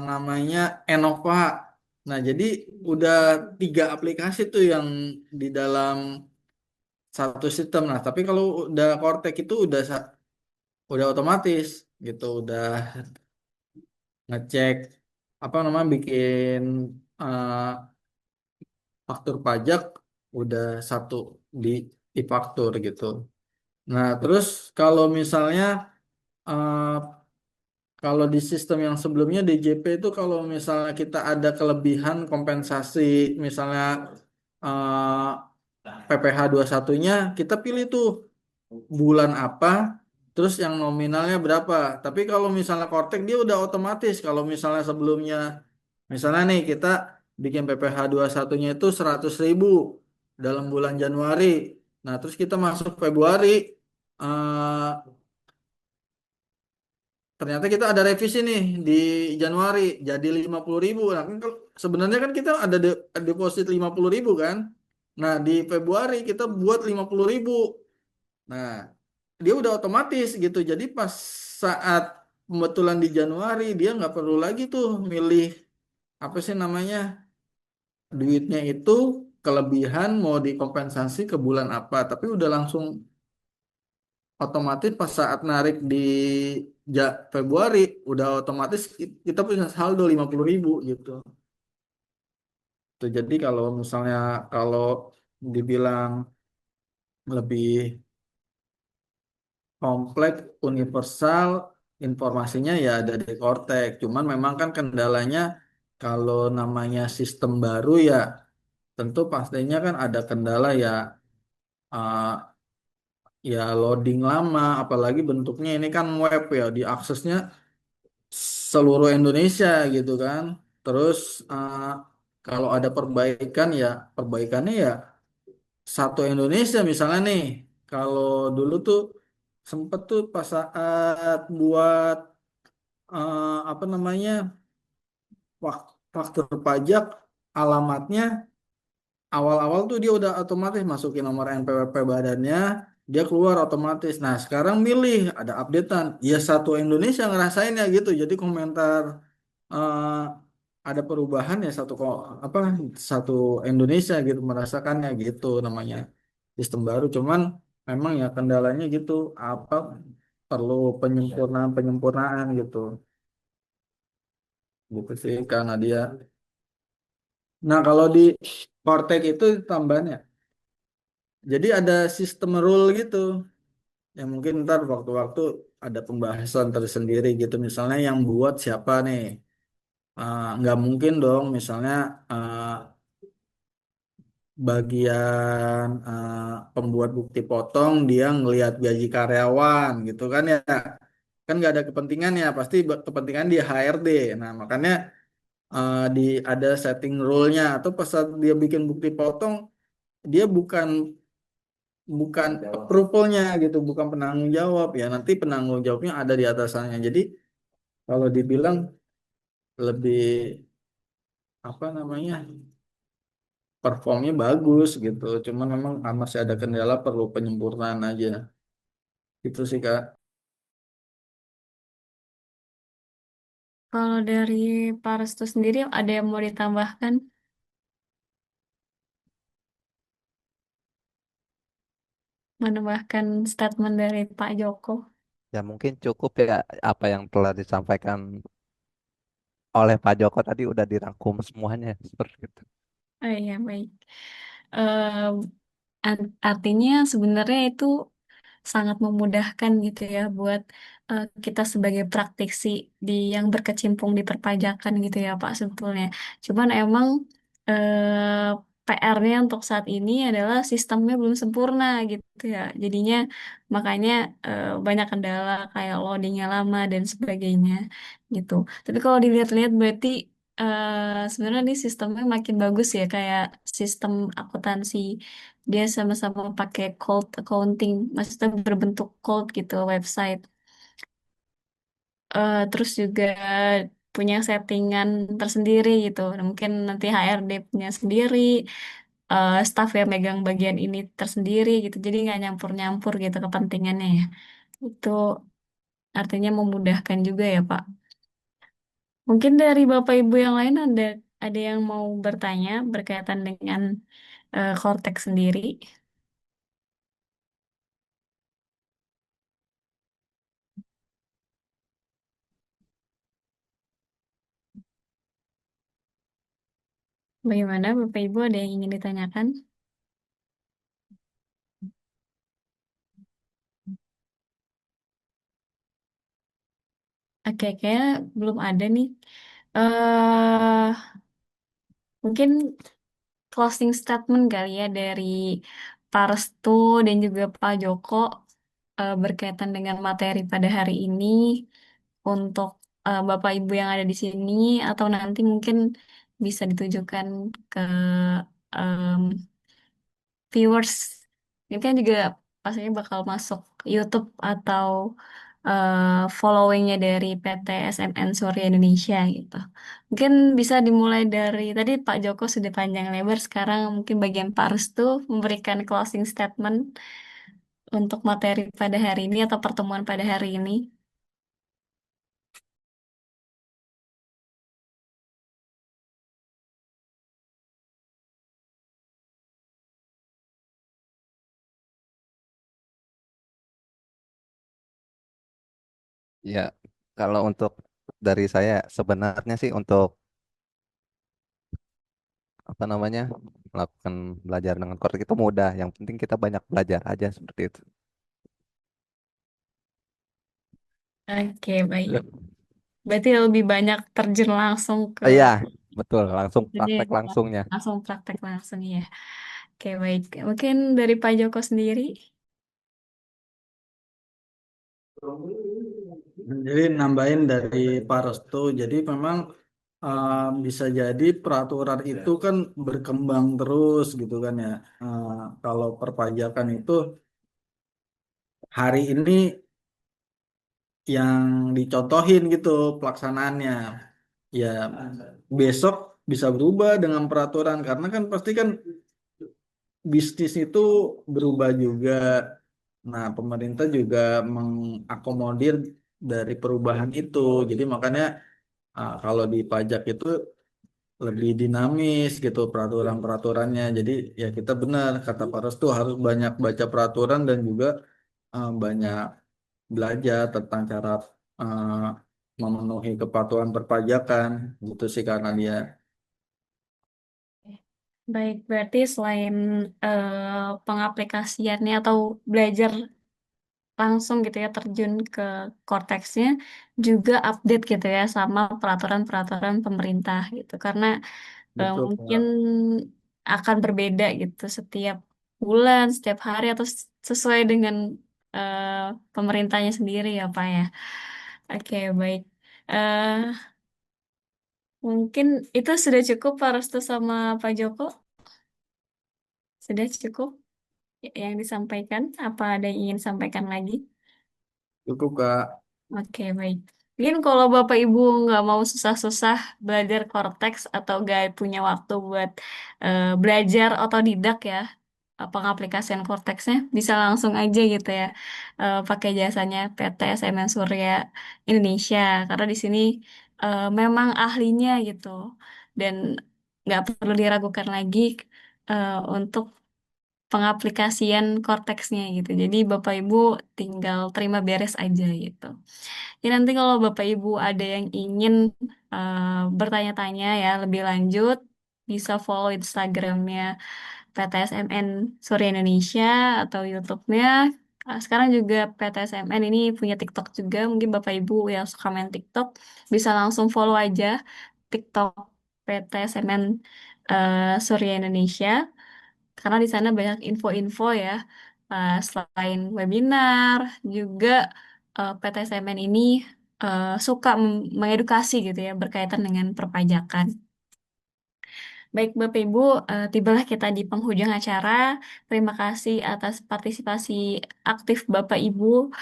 namanya Enova. Nah, jadi udah 3 aplikasi tuh yang di dalam satu sistem. Nah, tapi kalau udah Cortex itu udah otomatis gitu, udah ngecek apa namanya bikin eh, faktur pajak udah satu di e-faktur gitu. Nah, terus kalau misalnya eh, kalau di sistem yang sebelumnya DJP itu kalau misalnya kita ada kelebihan kompensasi misalnya PPh satunya kita pilih tuh bulan apa terus yang nominalnya berapa. Tapi kalau misalnya Cortex dia udah otomatis kalau misalnya sebelumnya misalnya nih kita bikin PPh satunya itu 100.000 dalam bulan Januari. Nah, terus kita masuk Februari, eh, ternyata kita ada revisi nih di Januari jadi 50.000. Nah, kan sebenarnya kan kita ada deposit 50.000 kan. Nah, di Februari kita buat 50.000. Nah, dia udah otomatis gitu. Jadi pas saat pembetulan di Januari dia nggak perlu lagi tuh milih apa sih namanya duitnya itu kelebihan mau dikompensasi ke bulan apa. Tapi udah langsung otomatis pas saat narik di Februari udah otomatis kita punya saldo 50.000 gitu. Tuh, jadi kalau misalnya kalau dibilang lebih kompleks, universal, informasinya ya ada di Cortex. Cuman memang kan kendalanya kalau namanya sistem baru ya tentu pastinya kan ada kendala ya, uh, ya loading lama, apalagi bentuknya ini kan web ya, diaksesnya seluruh Indonesia gitu kan. Terus kalau ada perbaikan ya perbaikannya ya satu Indonesia misalnya nih. Kalau dulu tuh sempet tuh pas saat buat apa namanya faktur pajak alamatnya awal-awal tuh dia udah otomatis masukin nomor NPWP badannya, dia keluar otomatis. Nah, sekarang milih ada updatean. Ya satu Indonesia ngerasain ya gitu. Jadi komentar eh, ada perubahan ya apa satu Indonesia gitu merasakannya gitu namanya sistem baru. Cuman memang ya kendalanya gitu apa perlu penyempurnaan gitu. Gitu sih karena dia. Nah, kalau di Cortex itu tambahannya. Jadi ada sistem rule gitu. Yang mungkin ntar waktu-waktu ada pembahasan tersendiri gitu. Misalnya yang buat siapa nih? Nggak mungkin dong misalnya bagian pembuat bukti potong dia ngelihat gaji karyawan gitu kan ya. Kan nggak ada kepentingan ya. Pasti kepentingan di HRD. Nah makanya di ada setting rule-nya. Atau pas saat dia bikin bukti potong dia bukan bukan approval-nya gitu, bukan penanggung jawab ya. Nanti penanggung jawabnya ada di atasannya. Jadi kalau dibilang lebih apa namanya performnya bagus gitu. Cuman memang masih ada kendala perlu penyempurnaan aja. Itu sih Kak. Kalau dari Pak Restu sendiri ada yang mau ditambahkan? Menambahkan statement dari Pak Joko. Ya mungkin cukup ya apa yang telah disampaikan oleh Pak Joko tadi udah dirangkum semuanya seperti itu. Oh iya, baik. Eh, Artinya sebenarnya itu sangat memudahkan gitu ya buat kita sebagai praktisi di yang berkecimpung di perpajakan gitu ya Pak sebetulnya. Cuman emang eh, PR-nya untuk saat ini adalah sistemnya belum sempurna gitu ya. Jadinya makanya banyak kendala kayak loadingnya lama dan sebagainya gitu. Tapi kalau dilihat-lihat berarti sebenarnya ini sistemnya makin bagus ya, kayak sistem akuntansi. Dia sama-sama pakai cold accounting, maksudnya berbentuk cold gitu website. Terus juga punya settingan tersendiri gitu. Nah, mungkin nanti HRD punya sendiri, staff yang megang bagian ini tersendiri gitu. Jadi nggak nyampur-nyampur gitu kepentingannya ya. Itu artinya memudahkan juga ya, Pak. Mungkin dari Bapak Ibu yang lain ada yang mau bertanya berkaitan dengan Cortex sendiri. Bagaimana Bapak Ibu, ada yang ingin ditanyakan? Oke, kayaknya belum ada nih. eh Mungkin closing statement kali ya dari Pak Restu dan juga Pak Joko berkaitan dengan materi pada hari ini untuk Bapak Ibu yang ada di sini, atau nanti mungkin bisa ditujukan ke em, viewers. Ini kan juga pastinya bakal masuk YouTube atau followingnya dari PT SMN Surya Indonesia gitu. Mungkin bisa dimulai dari tadi Pak Joko sudah panjang lebar, sekarang mungkin bagian Pak Restu memberikan closing statement untuk materi pada hari ini atau pertemuan pada hari ini. Ya, kalau untuk dari saya sebenarnya sih untuk apa namanya melakukan belajar dengan Cortex itu mudah. Yang penting kita banyak belajar aja seperti itu. Oke, baik. Berarti lebih banyak terjun langsung ke Iya, betul. Langsung ini praktek langsungnya. langsung praktek langsung ya. Oke, baik. Mungkin dari Pak Joko sendiri. Jadi nambahin dari Pak Restu, jadi memang bisa jadi peraturan itu kan berkembang terus gitu kan ya. Eh, Kalau perpajakan itu hari ini yang dicontohin gitu pelaksanaannya. Ya besok bisa berubah dengan peraturan karena kan pasti kan bisnis itu berubah juga. Nah, pemerintah juga mengakomodir dari perubahan itu. Jadi makanya kalau di pajak itu lebih dinamis gitu peraturan-peraturannya. Jadi ya kita benar kata Pak Restu harus banyak baca peraturan dan juga banyak belajar tentang cara eh, memenuhi kepatuhan perpajakan gitu sih karena dia. Baik, berarti selain pengaplikasiannya atau belajar langsung gitu ya, terjun ke korteksnya, juga update gitu ya sama peraturan-peraturan pemerintah gitu. Karena Betul, mungkin Pak. akan berbeda gitu setiap bulan, setiap hari, atau sesuai dengan eh, pemerintahnya sendiri ya Pak ya. Oke, baik. Eh Mungkin itu sudah cukup Pak Restu sama Pak Joko. Sudah cukup yang disampaikan. Apa ada yang ingin sampaikan lagi? Cukup Kak. Oke, baik. Mungkin kalau Bapak Ibu nggak mau susah-susah belajar Cortex atau nggak punya waktu buat belajar otodidak ya, pengaplikasian Cortexnya, bisa langsung aja gitu ya, pakai jasanya PT SMN Surya Indonesia. Karena di sini memang ahlinya gitu. Dan nggak perlu diragukan lagi untuk pengaplikasian Cortexnya gitu. Jadi Bapak Ibu tinggal terima beres aja gitu. Ya nanti kalau Bapak Ibu ada yang ingin bertanya-tanya ya lebih lanjut, bisa follow Instagramnya PTSMN Surya Indonesia atau YouTube-nya. Sekarang juga PTSMN ini punya TikTok juga. Mungkin Bapak Ibu yang suka main TikTok bisa langsung follow aja TikTok PTSMN Surya Indonesia karena di sana banyak info-info ya. Selain webinar, juga PTSMN ini suka mengedukasi gitu ya berkaitan dengan perpajakan. Baik Bapak Ibu, tibalah kita di penghujung acara. Terima kasih atas partisipasi aktif Bapak Ibu,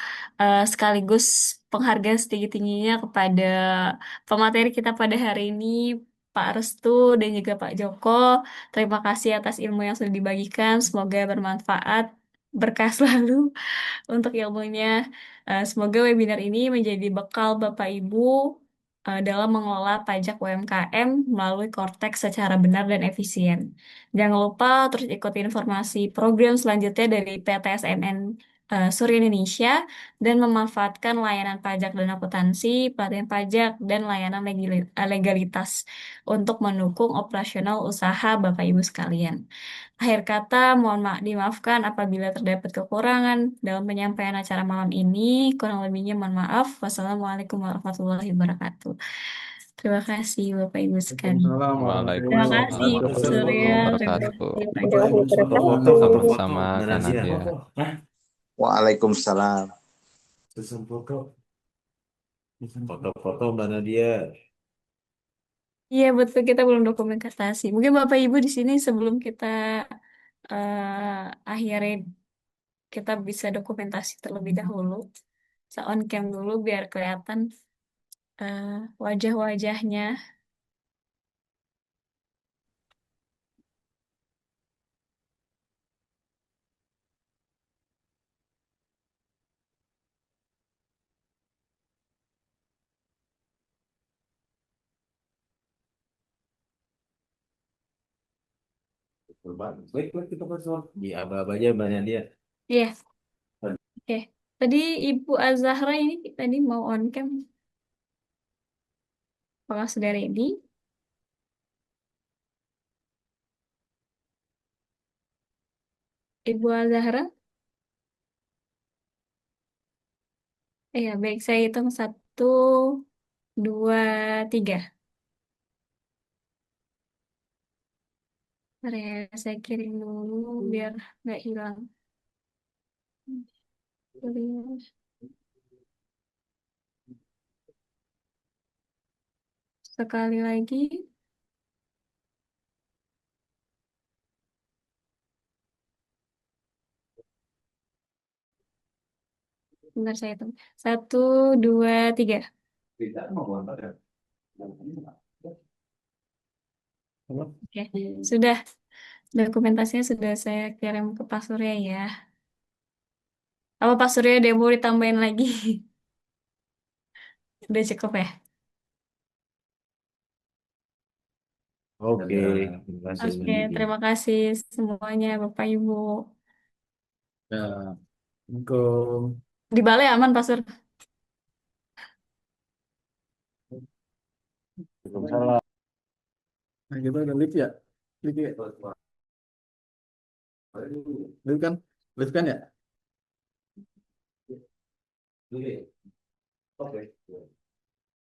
sekaligus penghargaan setinggi-tingginya kepada pemateri kita pada hari ini, Pak Restu dan juga Pak Joko. Terima kasih atas ilmu yang sudah dibagikan. Semoga bermanfaat, berkah selalu untuk ilmunya. Semoga webinar ini menjadi bekal Bapak Ibu dalam mengelola pajak UMKM melalui Cortex secara benar dan efisien. Jangan lupa terus ikuti informasi program selanjutnya dari PTSMN Surya Indonesia dan memanfaatkan layanan pajak dan akuntansi, pelatihan pajak, dan layanan legalitas untuk mendukung operasional usaha Bapak Ibu sekalian. Akhir kata, dimaafkan apabila terdapat kekurangan dalam penyampaian acara malam ini. Kurang lebihnya mohon maaf. Wassalamualaikum warahmatullahi wabarakatuh. Terima kasih Bapak Ibu sekalian. Waalaikumsalam Terima warahmatullahi kasih Waalaikumsalam Pak wabarakatuh. Surya, warahmatullahi terima wabarakatuh. kasih Pak Bapak Joko, Ibu terima sekalian. kasih. Sama-sama Kak Nadia. Waalaikumsalam. Foto-foto Mbak Nadia. Iya betul, kita belum dokumentasi. Mungkin Bapak Ibu di sini sebelum kita akhiri, kita bisa dokumentasi terlebih dahulu. Bisa on cam dulu biar kelihatan eh, wajah-wajahnya. Baik, baik, kita password. Di aba-abanya Mbak Nadia. Iya, oke. Tadi Ibu Azahra ini tadi mau on cam. Apakah sudah ready? Ibu Azahra? Iya, baik. Saya hitung 1, 2, 3. Bentar ya, saya kirim dulu biar nggak hilang. Sekali lagi. Bentar saya hitung. 1, 2, 3. Oke, sudah. Dokumentasinya sudah saya kirim ke Pak Surya ya. Apa Pak Surya ada yang mau ditambahin lagi? Udah cukup ya? Oke, terima kasih Mbak Oke, Nadia. terima kasih semuanya Bapak Ibu. Ya, Assalamualaikum. Di balai aman Pak Sur? Waalaikumsalam. Nah, kita ada lift ya? Lift ya? Lift kan? Lift kan ya? Oke.